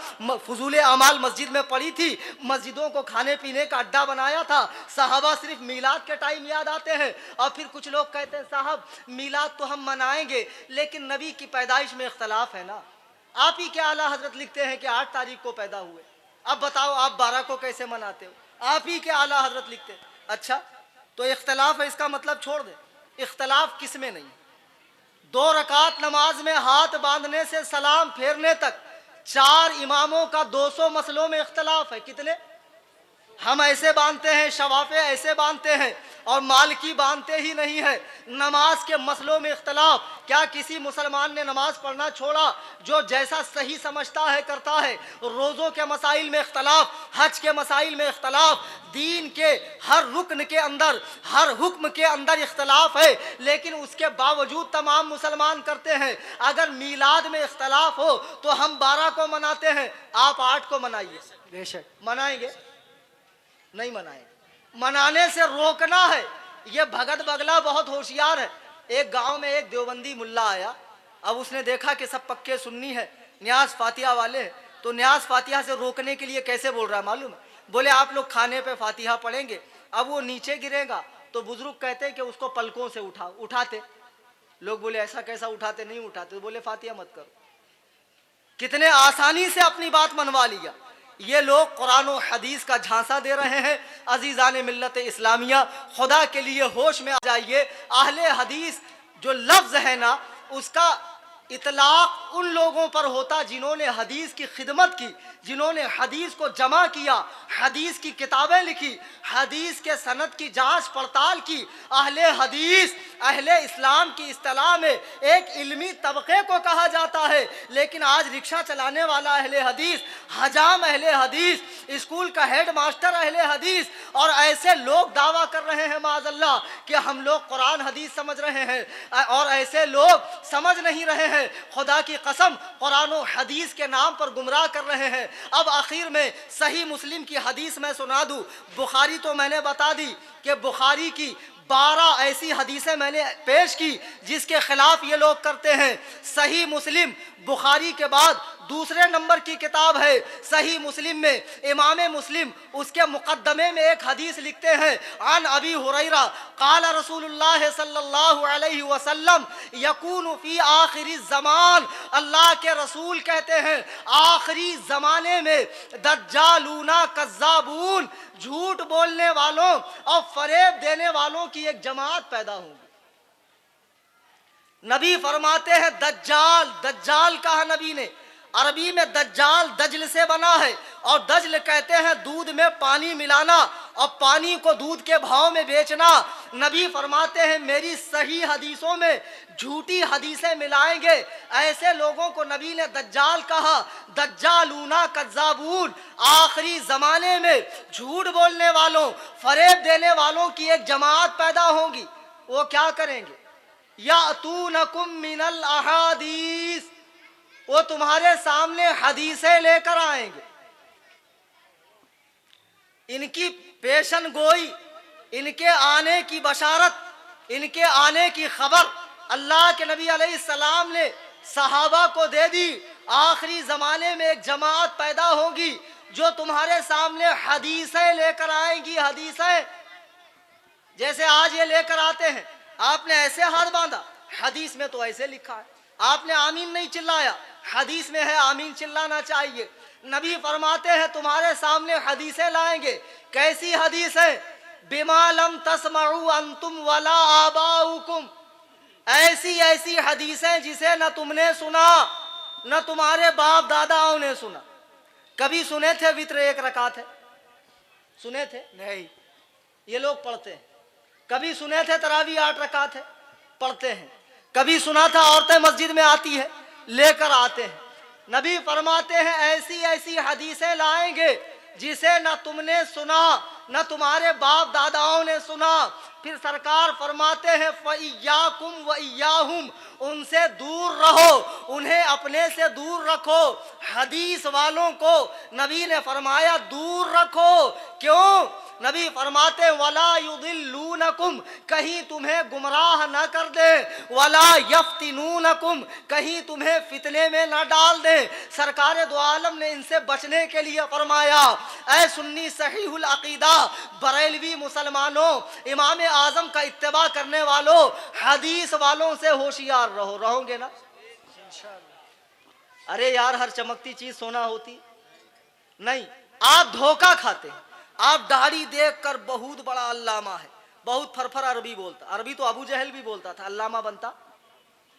फजूल अमाल मस्जिद में पड़ी थी, मस्जिदों को खाने पीने का अड्डा बनाया था। साहबा सिर्फ मिलाद के टाइम याद आते हैं। और फिर कुछ लोग कहते हैं, साहब मिलाद तो हम मनाएंगे लेकिन नबी की पैदाइश में इख्तलाफ है ना। आप ही के आला हजरत लिखते हैं कि 8 तारीख को पैदा हुए, अब बताओ आप 12 को कैसे मनाते हो? आप ही के आला हजरत लिखते हैं। अच्छा तो इख्तलाफ है, इसका मतलब छोड़ दे। इख्तलाफ किस में नहीं? 2 रकात नमाज में हाथ बांधने से सलाम फेरने तक 4 इमामों का 200 मसलों में इख्तलाफ है। कितने? हम ऐसे बांधते हैं, शवाफे ऐसे बांधते हैं और मालिकी बांधते ही नहीं है। नमाज के मसलों में इख्तलाफ। क्या किसी मुसलमान ने नमाज पढ़ना छोड़ा? जो जैसा सही समझता है करता है। रोज़ों के मसाइल में इख्तलाफ, हज के मसाइल में इख्तलाफ, दीन के हर रुकन के अंदर, हर हुक्म के अंदर इख्तलाफ है, लेकिन उसके बावजूद तमाम मुसलमान करते हैं। अगर मीलाद में इख्तलाफ हो तो हम 12 को मनाते हैं, आप 8 को मनाइए। बेशक मनाएंगे? नहीं मनाएंगे। मनाने से रोकना है। ये भगत बगला बहुत होशियार है। एक गांव में एक देवबंदी मुल्ला आया। अब उसने देखा कि सब पक्के सुन्नी है, न्याज फातिहा वाले हैं, तो न्याज फातिहा से रोकने के लिए कैसे बोल रहा है मालूम है? बोले आप लोग खाने पे फातिहा पढ़ेंगे, अब वो नीचे गिरेगा तो बुजुर्ग कहते हैं कि उसको पलकों से उठाते। लोग बोले ऐसा कैसा उठाते? नहीं उठाते। तो बोले फातिहा मत करो। कितने आसानी से अपनी बात मनवा लिया। ये लोग कुरान और हदीस का झांसा दे रहे हैं। अजीज़ान मिल्लत इस्लामिया, खुदा के लिए होश में आ जाइए। अहले हदीस जो लफ्ज़ है ना, उसका इतलाक उन लोगों पर होता जिन्होंने हदीस की खिदमत की, जिन्होंने हदीस को जमा किया, हदीस की किताबें लिखी, हदीस के सनद की जांच पड़ताल की। अहले हदीस, अहले इस्लाम की इस्तिलाह में एक इल्मी तबके को कहा जाता है। लेकिन आज रिक्शा चलाने वाला अहले हदीस, हजाम अहले हदीस, स्कूल का हेड मास्टर अहले हदीस, और ऐसे लोग दावा कर रहे हैं माज़अल्लाह कि हम लोग कुरान हदीस समझ रहे हैं, और ऐसे लोग समझ नहीं रहे हैं। खुदा की कसम, कुरान और हदीस के नाम पर गुमराह कर रहे हैं। अब आखिर में सही मुस्लिम की हदीस मैं सुना दूं। बुखारी तो मैंने बता दी कि बुखारी की 12 ऐसी हदीसें मैंने पेश की जिसके खिलाफ ये लोग करते हैं। सही मुस्लिम बुखारी के बाद दूसरे नंबर की किताब है। सही मुस्लिम में इमाम मुस्लिम उसके मुकद्दमे में एक हदीस लिखते हैं, अन अबी हुरैरा क़ाल रसूलुल्लाह सल्लल्लाहु अलैहि वसल्लम यकूनु फी आखिरी ज़मान, अल्लाह के रसूल कहते हैं आखिरी ज़माने में दज्जालूना कज़्ज़ाबून, झूठ बोलने वालों और फरेब देने वालों की एक जमात पैदा होगी। नबी फरमाते हैं दज्जाल, दज्जाल कहा नबी ने। अरबी में दज्जाल दज्ल से बना है, और दज्ल कहते हैं दूध में पानी मिलाना और पानी को दूध के भाव में बेचना। नबी फरमाते हैं मेरी सही हदीसों में झूठी हदीसें मिलाएंगे, ऐसे लोगों को नबी ने दज्जाल कहा। दज्जालूना कज़्ज़ाबून, आखिरी जमाने में झूठ बोलने वालों, फरेब देने वालों की एक जमात पैदा होगी। वो क्या करेंगे? यातूनकुम मिनल अहादीस, वो तुम्हारे सामने हदीसें लेकर आएंगे। इनकी पेशन गोई, इनके आने की बशारत, इनके आने की खबर अल्लाह के नबी अलैहिस्सलाम ने सहाबा को दे दी। आखिरी जमाने में एक जमात पैदा होगी जो तुम्हारे सामने हदीसें लेकर आएंगी। हदीसें जैसे आज ये लेकर आते हैं, आपने ऐसे हाथ बांधा, हदीस में तो ऐसे लिखा है। आपने आमीन नहीं चिल्लाया, हदीस में है आमीन चिल्लाना चाहिए। नबी फरमाते हैं तुम्हारे सामने हदीसें लाएंगे। कैसी हदीसें? बिमा लम तस्मऊ अंतुम वला आबाउकुम, ऐसी ऐसी हदीसें जिसे न तुमने सुना न तुम्हारे बाप दादाओं ने सुना। कभी सुने थे वित्र एक रकात है? सुने थे? नहीं। ये लोग पढ़ते हैं। कभी सुने थे तरावी 8 रकात है? पढ़ते हैं। कभी सुना था औरतें मस्जिद में आती है? लेकर आते हैं। नबी फरमाते हैं ऐसी ऐसी हदीसें लाएंगे जिसे न तुमने सुना न तुम्हारे बाप दादाओं ने सुना। फिर सरकार फरमाते हैं फइय्याकुम व इय्याहुम, उनसे दूर रहो, उन्हें अपने से दूर रखो। हदीस वालों को नबी ने फरमाया दूर रखो। क्यों? नबी फरमाते वला युदिल्लूनकुम, कहीं तुम्हें गुमराह न कर दे, वला यफ्तिनूनकुम, कहीं तुम्हें फितने में न डाल दे। सरकार दो आलम ने इनसे बचने के लिए फरमाया ऐ सुन्नी सहीहुल अकीदा बरेलवी मुसलमानों, इमाम आजम का इत्तेबा करने वालों, हदीस वालों से होशियार रहो। रहोगे ना? अरे यार, हर चमकती चीज सोना होती नहीं। आप धोखा खाते हैं। आप दाढ़ी देखकर बहुत बड़ा अल्लामा है, बहुत फरफर अरबी बोलता। अरबी तो अबू जहल भी बोलता था, अल्लामा बनता।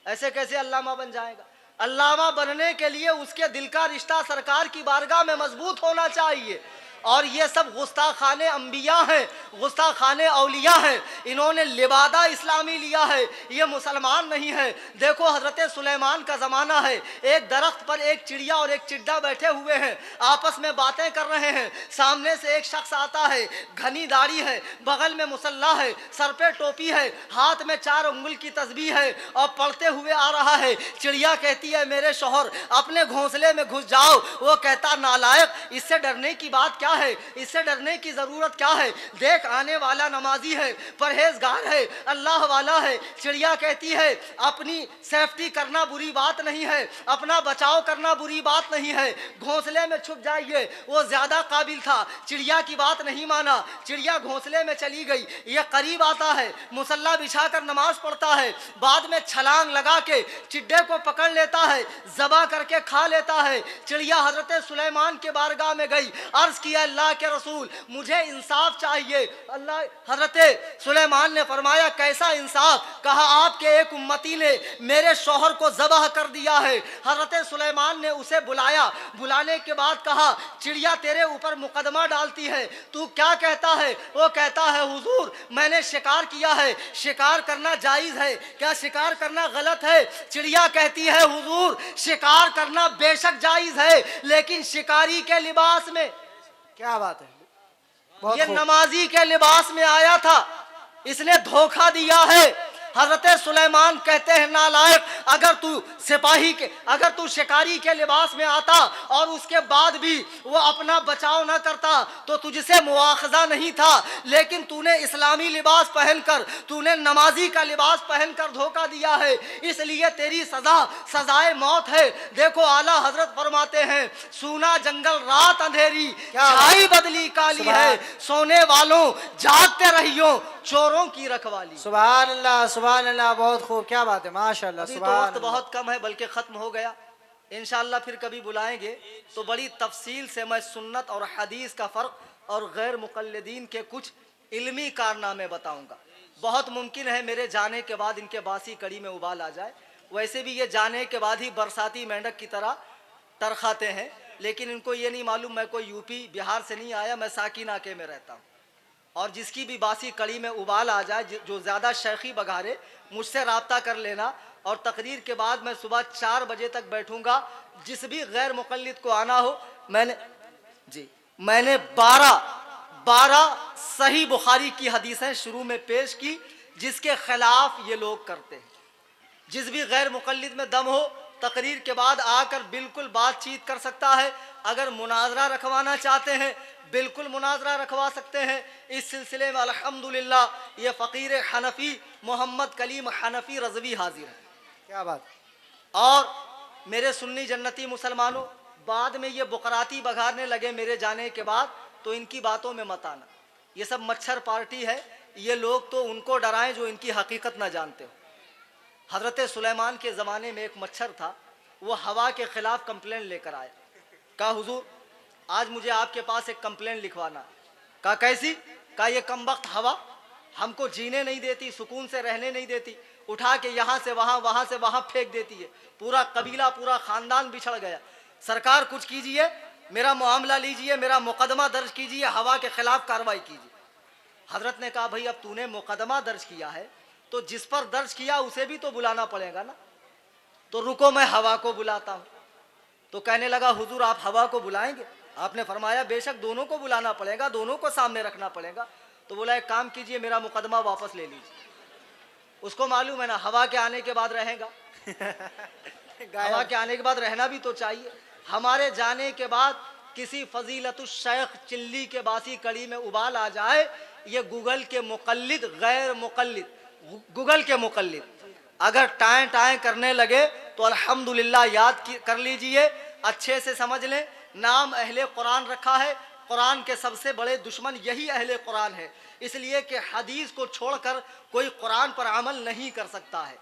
ऐसे कैसे अल्लामा बन जाएगा? अल्लामा बनने के लिए उसके दिल का रिश्ता सरकार की बारगाह में मजबूत होना चाहिए। और ये सब गुस्ताखाने अंबिया हैं, गुस्ताखाने औलिया हैं। इन्होंने लिबादा इस्लामी लिया है, ये मुसलमान नहीं है। देखो हजरत सुलेमान का ज़माना है, एक दरख्त पर एक चिड़िया और एक चिड्डा बैठे हुए हैं, आपस में बातें कर रहे हैं। सामने से एक शख्स आता है, घनी दाढ़ी है, बगल में मुसल्ला है, सर पे टोपी है, हाथ में 4 उंगल की तस्बीह है और पढ़ते हुए आ रहा है। चिड़िया कहती है मेरे शौहर अपने घोंसले में घुस जाओ। वो कहता नालायक, इससे डरने की बात क्या है? इससे डरने की जरूरत क्या है? देख आने वाला नमाजी है, परहेजगार है, अल्लाह वाला है। चिड़िया कहती है अपनी सेफ्टी करना बुरी बात नहीं है, अपना बचाव करना बुरी बात नहीं है, घोंसले में छुप जाइए। वो ज्यादा काबिल था, चिड़िया की बात नहीं माना। चिड़िया घोंसले में चली गई। ये करीब आता है, मुसल्ला बिछाकर नमाज पढ़ता है, बाद में छलांग लगा के चिड्डे को पकड़ लेता है, ज़बा करके खा लेता है। चिड़िया हजरत सुलेमान के बारगाह में गई, अर्ज किया अल्लाह के रसूल मुझे इंसाफ चाहिए। अल्लाह हजरत सुलेमान ने फरमाया कैसा इंसाफ? कहा आपके एक उम्मती ने मेरे शौहर को ज़बह कर दिया है। हजरत सुलेमान ने उसे बुलाया, बुलाने के बाद कहा चिड़िया तेरे ऊपर मुकदमा डालती है, तू क्या कहता है? वो कहता है हुजूर मैंने शिकार किया है, शिकार करना जायज़ है, क्या शिकार करना गलत है? चिड़िया कहती है हुजूर शिकार करना बेशक जायज़ है, लेकिन शिकारी के लिबास में। क्या बात है, बहुत ये खूब। नमाजी के लिबास में आया था, इसने धोखा दिया है। हजरत सुलेमान कहते हैं नालायक, अगर तू सिपाही के, अगर तू शिकारी के लिबास में आता और उसके बाद भी वो अपना बचाव न करता तो तुझसे मुआखजा नहीं था, लेकिन तूने इस्लामी लिबास पहनकर, तूने नमाजी का लिबास पहनकर धोखा दिया है, इसलिए तेरी सजा सजाए मौत है। देखो आला हजरत फरमाते हैं सूना जंगल रात अंधेरी, छाई बदली काली है, सोने वालों जागते रहियो चोरों की रखवाली। सुभान अल्लाह, सुभान अल्लाह, बहुत खूब। क्या बात है, माशाअल्लाह। अभी तो सुभान वक्त बहुत कम है, बल्कि खत्म हो गया। इंशाअल्लाह फिर कभी बुलाएंगे तो बड़ी तफसील से मैं सुन्नत और हदीस का फ़र्क और गैर मुक़ल्लिदीन के कुछ इल्मी कारनामे बताऊंगा। बहुत मुमकिन है मेरे जाने के बाद इनके बासी कड़ी में उबाल आ जाए। वैसे भी ये जाने के बाद ही बरसाती मेंढक की तरह तरखाते हैं, लेकिन इनको ये नहीं मालूम मैं कोई यूपी बिहार से नहीं आया, मैं साकिनाके में रहता हूँ। और जिसकी भी बासी कड़ी में उबाल आ जाए, जो ज़्यादा शेखी बघारे, मुझसे रब्ता कर लेना। और तकरीर के बाद मैं सुबह 4 बजे तक बैठूंगा। जिस भी गैर मुक़ल्लिद को आना हो, मैंने 12 सही बुखारी की हदीसें शुरू में पेश की जिसके खिलाफ ये लोग करते हैं। जिस भी गैर मुक़ल्लिद में दम हो तकरीर के बाद आकर बिल्कुल बातचीत कर सकता है। अगर मुनाजरा रखवाना चाहते हैं बिल्कुल मुनाजरा रखवा सकते हैं। इस सिलसिले में अल्हम्दुलिल्लाह ये फ़कीर हनफ़ी मोहम्मद कलीम हनफ़ी रज़वी हाजिर है। क्या बात। और मेरे सुन्नी जन्नती मुसलमानों, बाद में ये बुकराती बघारने लगे मेरे जाने के बाद, तो इनकी बातों में मत आना। ये सब मच्छर पार्टी है। ये लोग तो उनको डराएं जो इनकी हकीकत ना जानते हो। हज़रत सुलेमान के ज़माने में एक मच्छर था, वो हवा के ख़िलाफ़ कंप्लेंट लेकर आया। कहा हुजूर आज मुझे आपके पास एक कंप्लेंट लिखवाना। कहा कैसी? कहा ये कमबख्त हवा हमको जीने नहीं देती, सुकून से रहने नहीं देती, उठा के यहाँ से वहाँ, वहाँ से वहाँ फेंक देती है। पूरा कबीला पूरा ख़ानदान बिछड़ गया। सरकार कुछ कीजिए, मेरा मामला लीजिए, मेरा मुकदमा दर्ज कीजिए, हवा के ख़िलाफ़ कार्रवाई कीजिए। हज़रत ने कहा भाई अब तूने मुकदमा दर्ज किया है तो जिस पर दर्ज किया उसे भी तो बुलाना पड़ेगा ना। तो रुको मैं हवा को बुलाता हूँ। तो कहने लगा हुजूर आप हवा को बुलाएंगे? आपने फरमाया बेशक दोनों को बुलाना पड़ेगा, दोनों को सामने रखना पड़ेगा। तो बोला एक काम कीजिए मेरा मुकदमा वापस ले लीजिए। उसको मालूम है ना हवा के आने के बाद रहेगा हवा के आने के बाद रहना भी तो चाहिए। हमारे जाने के बाद किसी फजीलतुश शेख चिल्ली के बासी कड़ी में उबाल आ जाए, ये गूगल के मुक़ल्लिद गैर मुक़ल्लिद, गूगल के मुक़ल्लिद अगर टाएं टाएं करने लगे तो अल्हम्दुलिल्लाह याद कर लीजिए, अच्छे से समझ लें। नाम अहले कुरान रखा है। कुरान के सबसे बड़े दुश्मन यही अहले कुरान है, इसलिए कि हदीस को छोड़कर कोई कुरान पर अमल नहीं कर सकता है।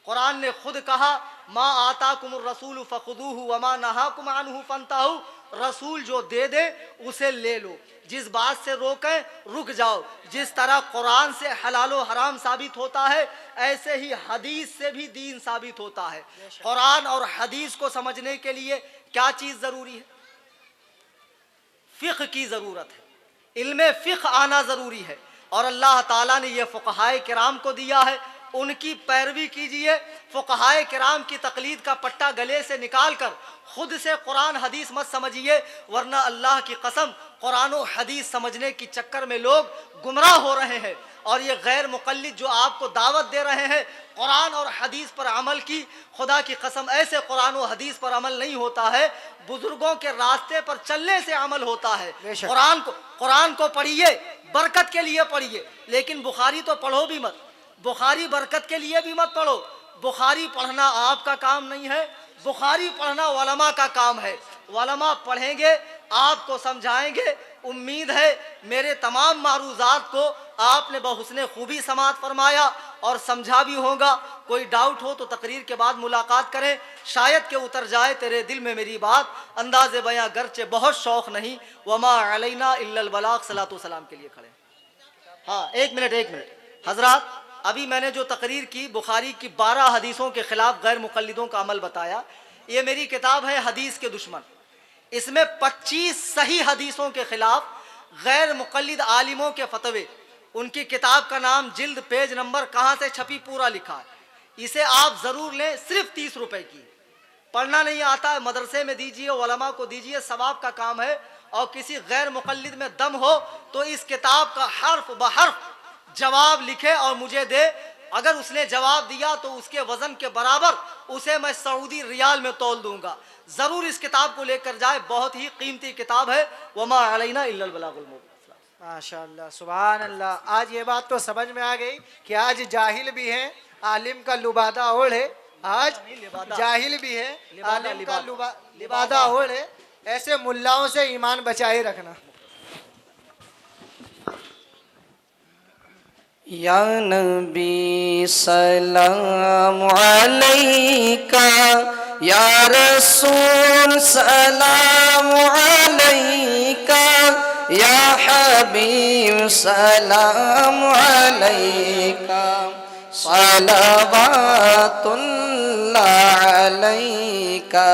कुरान ने खुद कहा मा आताकुमुर रसूल फखुदूहु वमा नहाकुम अन्हु फंताहु, रसूल जो दे दे उसे ले लो, जिस बात से रोकें रुक जाओ। जिस तरह कुरान से हलाल व हराम साबित होता है ऐसे ही हदीस से भी दीन साबित होता है। कुरान और हदीस को समझने के लिए क्या चीज़ ज़रूरी है? फ़िक़्ह की ज़रूरत है, इल्मे फ़िक़्ह आना ज़रूरी है। और अल्लाह ताला ने यह फ़ुक़हाए किराम को दिया है, उनकी पैरवी कीजिए। फ़ुक़हाए किराम की तक़लीद का पट्टा गले से निकाल कर खुद से कुरान हदीस मत समझिए, वरना अल्लाह की कसम कुरान और हदीस समझने के चक्कर में लोग गुमराह हो रहे हैं। और ये गैर मुक़ल्लिद जो आपको दावत दे रहे हैं कुरान और हदीस पर अमल की, खुदा की कसम ऐसे कुरान और हदीस पर अमल नहीं होता है, बुजुर्गों के रास्ते पर चलने से अमल होता है। कुरान को पढ़िए, बरकत के लिए पढ़िए, लेकिन बुखारी तो पढ़ो भी मत। बुखारी बरकत के लिए भी मत पढ़ो। बुखारी पढ़ना आपका काम नहीं है, बुखारी पढ़ना उलमा का काम है। उलमा पढ़ेंगे, आपको समझाएंगे। उम्मीद है मेरे तमाम मारूज़ात को आपने बहुस्ने खूबी समात फरमाया और समझा भी होगा। कोई डाउट हो तो तकरीर के बाद मुलाकात करें, शायद के उतर जाए तेरे दिल में मेरी बात। अंदाज़े बयां गर्चे बहुत शौक़ नहीं, वमा अलैना इल्लल बलाग। सलातो सलाम के लिए खड़े। हाँ एक मिनट हजरात, अभी मैंने जो तकरीर की बुखारी की 12 हदीसों के ख़िलाफ़ गैर मुक़ल्लिदों का अमल बताया, ये मेरी किताब है हदीस के दुश्मन। इसमें 25 सही हदीसों के ख़िलाफ़ गैर मुक़ल्लिद आलिमों के फतवे, उनकी किताब का नाम, जिल्द, पेज नंबर, कहाँ से छपी, पूरा लिखा है। इसे आप ज़रूर लें, सिर्फ 30 रुपए की। पढ़ना नहीं आता है मदरसे में दीजिए, उलमा को दीजिए, सवाब का काम है। और किसी गैर मुक़ल्लिद में दम हो तो इस किताब का हर्फ ब हर्फ जवाब लिखे और मुझे दे। अगर उसने जवाब दिया तो उसके वजन के बराबर उसे मैं सऊदी रियाल में तौल दूंगा। ज़रूर इस किताब को लेकर जाए, बहुत ही कीमती किताब है। वमा अलैना इल्लल बलागुल मुबीन। माशाअल्लाह, सुभान अल्लाह। आज ये बात तो समझ में आ गई कि आज जाहिल भी है, आलिम का लुबादा ओढ़े। आज जाहिल भी है, आलिम का लिबादा ओढ़े। ऐसे मुल्लाओं से ईमान बचाए रखना। या नबी सलाम अलैका, या रसूल सलाम अलैका, या हबीब सलाम अलैका, सलवातुल्लाह अलैका,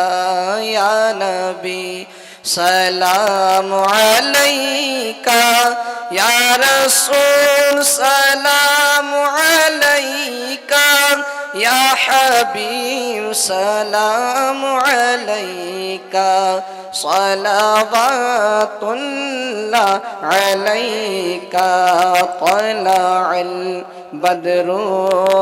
या नबी सलाम अलैका, या रसूल सलाम अलैका, या हबीब सलाम अलैका, सलवातुल्लाह अलैका, तलअल बद्रु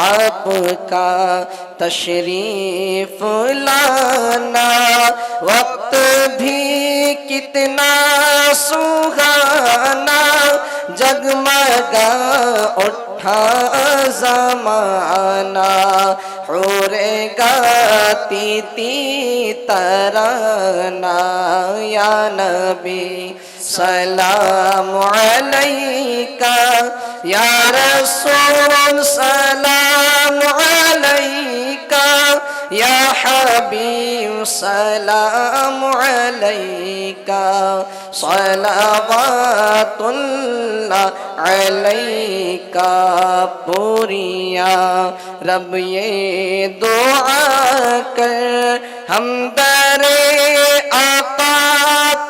आपका तशरीफ लाना वक्त भी कितना सुहाना जगमगा उठा ज़माना हुरे गाती थी तराना या नबी सलाम अलैका या रसूल सलाम अलैका या हबीब सलाम अलैका सलावतुल्लाह अलैका पूरिया रब ये दुआ कर हम दरे आका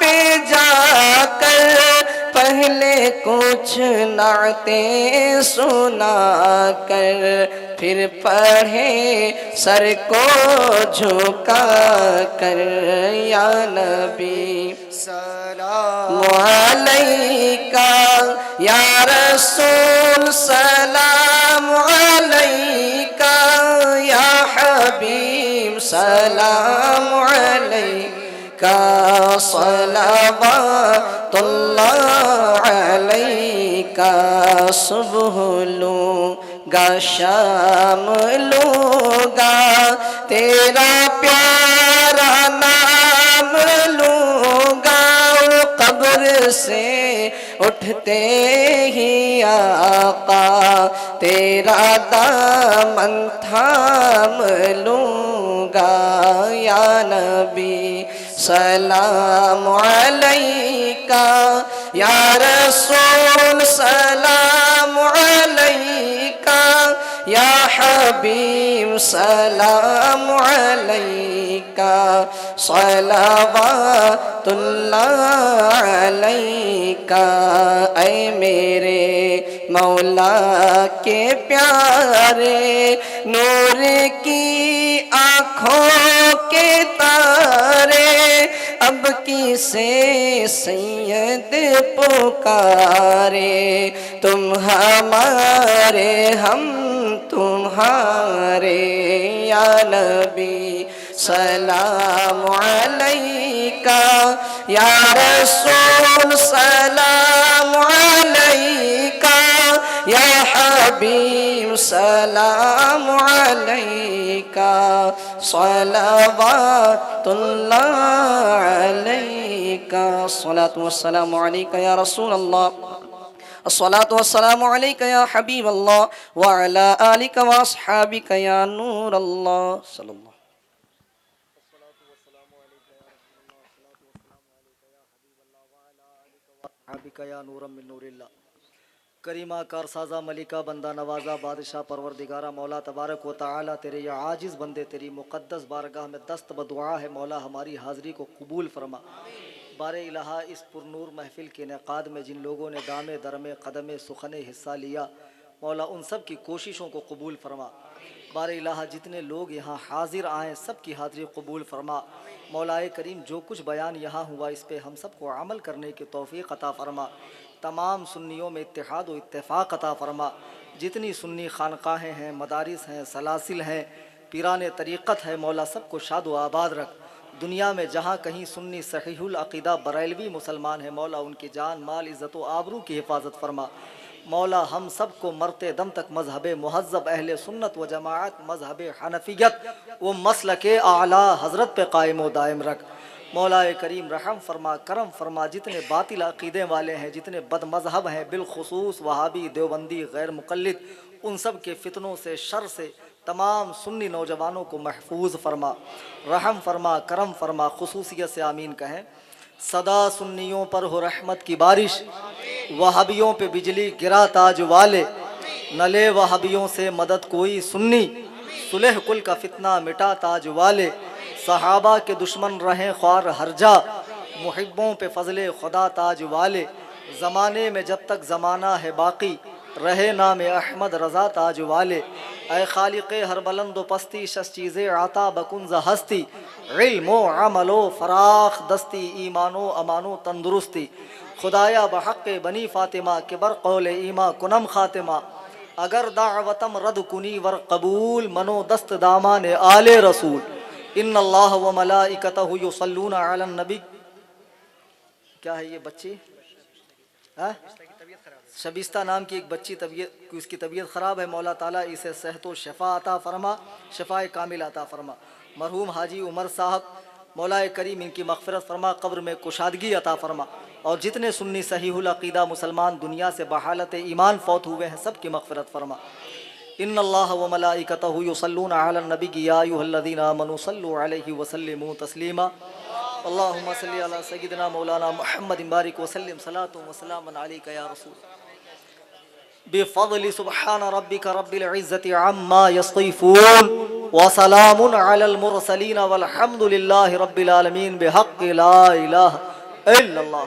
पे जाकर पहले कुछ नाते सुना कर फिर पढ़े सर को झुका कर या नबी सलाम अलैका या रसूल सलाम अलैका या हबीब सलाम अलैका सलावतुल्लाह अलैका सुबह लूँगा शाम लूँगा तेरा प्यारा नाम लूँगा कब्र से उठते ही आका तेरा दामन थाम लूँगा या नबी सलाम अलैका या रसूल सलाम अलैका या हबीब सलाम अलैका सलावतुल्लाह अलैका ऐ मेरे मौला के प्यारे नूर की आँखों के तारे अब किसे सैयद पुकारे तुम हमारे हम तुम्हारे या नबी सलाम अलैका या रसूल सलाम अलैका या हबीब सलाम अलैका सलावतुल्लाह अलैका सलातु वस्सलामु अलैका या रसूल अल्लाह अस्सलातु वस्सलामु अलैका या हबीब अल्लाह व अला आलिका व अस्हाबिका या नूर अल्लाह सल्लल्लाहु या नूरम मिन नूरिल्लाह करीमा कारसाजा मलिका बंदा नवाजा बादशाह परवरदिगारा मौला तबारक व तआला तेरे या आजिज़ बंदे तेरी मुक़द्दस बारगाह में दस्त बदुआ है मौला हमारी हाज़िरी को कबूल फरमा। बारे इलाहा इस पुरनूर महफ़िल के इनेक़ाद में जिन लोगों ने दामे दरमे क़दमे सुखने हिस्सा लिया मौला उन सब की कोशिशों को कबूल फरमा। बारे इलाहा जितने लोग यहाँ हाजिर आएँ सब की हाज़िरी कबूल फरमा। मौलाए करीम जो कुछ बयान यहाँ हुआ इस पर हम सब को अमल करने की तौफ़ीक़ अता फ़रमा। तमाम सुन्नियों में इत्तेहाद व इत्तेफ़ाक़ अता फ़रमा। जितनी सुन्नी खानक़ाहें हैं मदारिस हैं सलासिल हैं पीरान तरीक़त है मौला सबको शाद व आबाद रख। दुनिया में जहाँ कहीं सुन्नी सहीहुल अक़ीदा बरेलवी मुसलमान है मौला उनकी जान माल इज़्ज़त व आबरू की हिफाजत फ़रमा। मौला हम सब को मरते दम तक मज़हब मुहज़्ज़ब अहले सुन्नत व जमाअत मज़हब हनफियत व मसलक आला हज़रत पे कायम व दायम रख। मौलाए करीम रहम फरमा करम फरमा। जितने बातिल अक़ीदे वाले हैं जितने बद मज़हब हैं बिलखुसूस वहाबी देवबंदी गैर मुक़ल्लिद उन सब के फितनों से शर से तमाम सुन्नी नौजवानों को महफूज फरमा, रहम फरमा, करम फरमा, खुसूसियत से आमीन कहें। सदा सुन्नियों पर हो रहमत की बारिश, वहाबियों पे बिजली गिरा ताज वाले, नले वहाबियों से मदद कोई सुन्नी, सुलह कुल का फितना मिटा ताज वाले, सहाबा के दुश्मन रहें ख्वार हरजा, मुहिब्बों पे फजले खुदा ताज वाले, ज़माने में जब तक ज़माना है बाकी, रहे नाम अहमद रज़ा ताज वाले। ऐ खालिक़े हर बुलंद व पस्ती, शश चीज़े आता बकुंज़ हस्ती, इल्मो अमलो फराख दस्ती, ईमानो अमानो तंदुरुस्ती, खुदाया बहक़ बनी फ़ातिमा के बर कौले ईमा कुनम ख़ातिमा, अगर दावतम रद कुनी वर कबूल, मनो दस्त दामान आले रसूल, इन्नल्लाह व मलाइकतहु युसल्लूना अलन नबी। क्या है ये बच्ची? हाँ, शबिस्ता नाम की एक बच्ची, तबीयत उसकी तबीयत ख़राब है। मौला ताला इसे सेहत व शफ़ा अता फ़रमा, शफ़ाए कामिल अता फ़रमा। मरहूम हाजी उमर साहब, मौला करीम इनकी मग़फ़िरत फ़रमा, क़ब्र में कुशादगी अता फ़रमा। और जितने सुन्नी सहीहुल अक़ीदा मुसलमान दुनिया से बहालत ईमान फ़ौत हुए हैं, सब की मग़फ़िरत फ़रमा। इन्नल्लाह व मलाइकतहु युसल्लूना अलन नबी या अय्युहल्लज़ीना आमनू सल्लु अलैहि व सल्लिमू तस्लीमा। अल्लाहुम्मा सल्लि अला सय्यिदिना मौलाना मुहम्मद बारिक व सल्लिम सलातु व सलामन अलैका या रसूल। बिफ़ज़्लि सुब्हान रब्बिका रब्बिल इज़्ज़ति अम्मा यसिफ़ून व सलामुन अलल मुरसलीन वल्हम्दुलिल्लाहि रब्बिल आलमीन बिहक़्क़ि ला इलाहा इल्लल्लाह।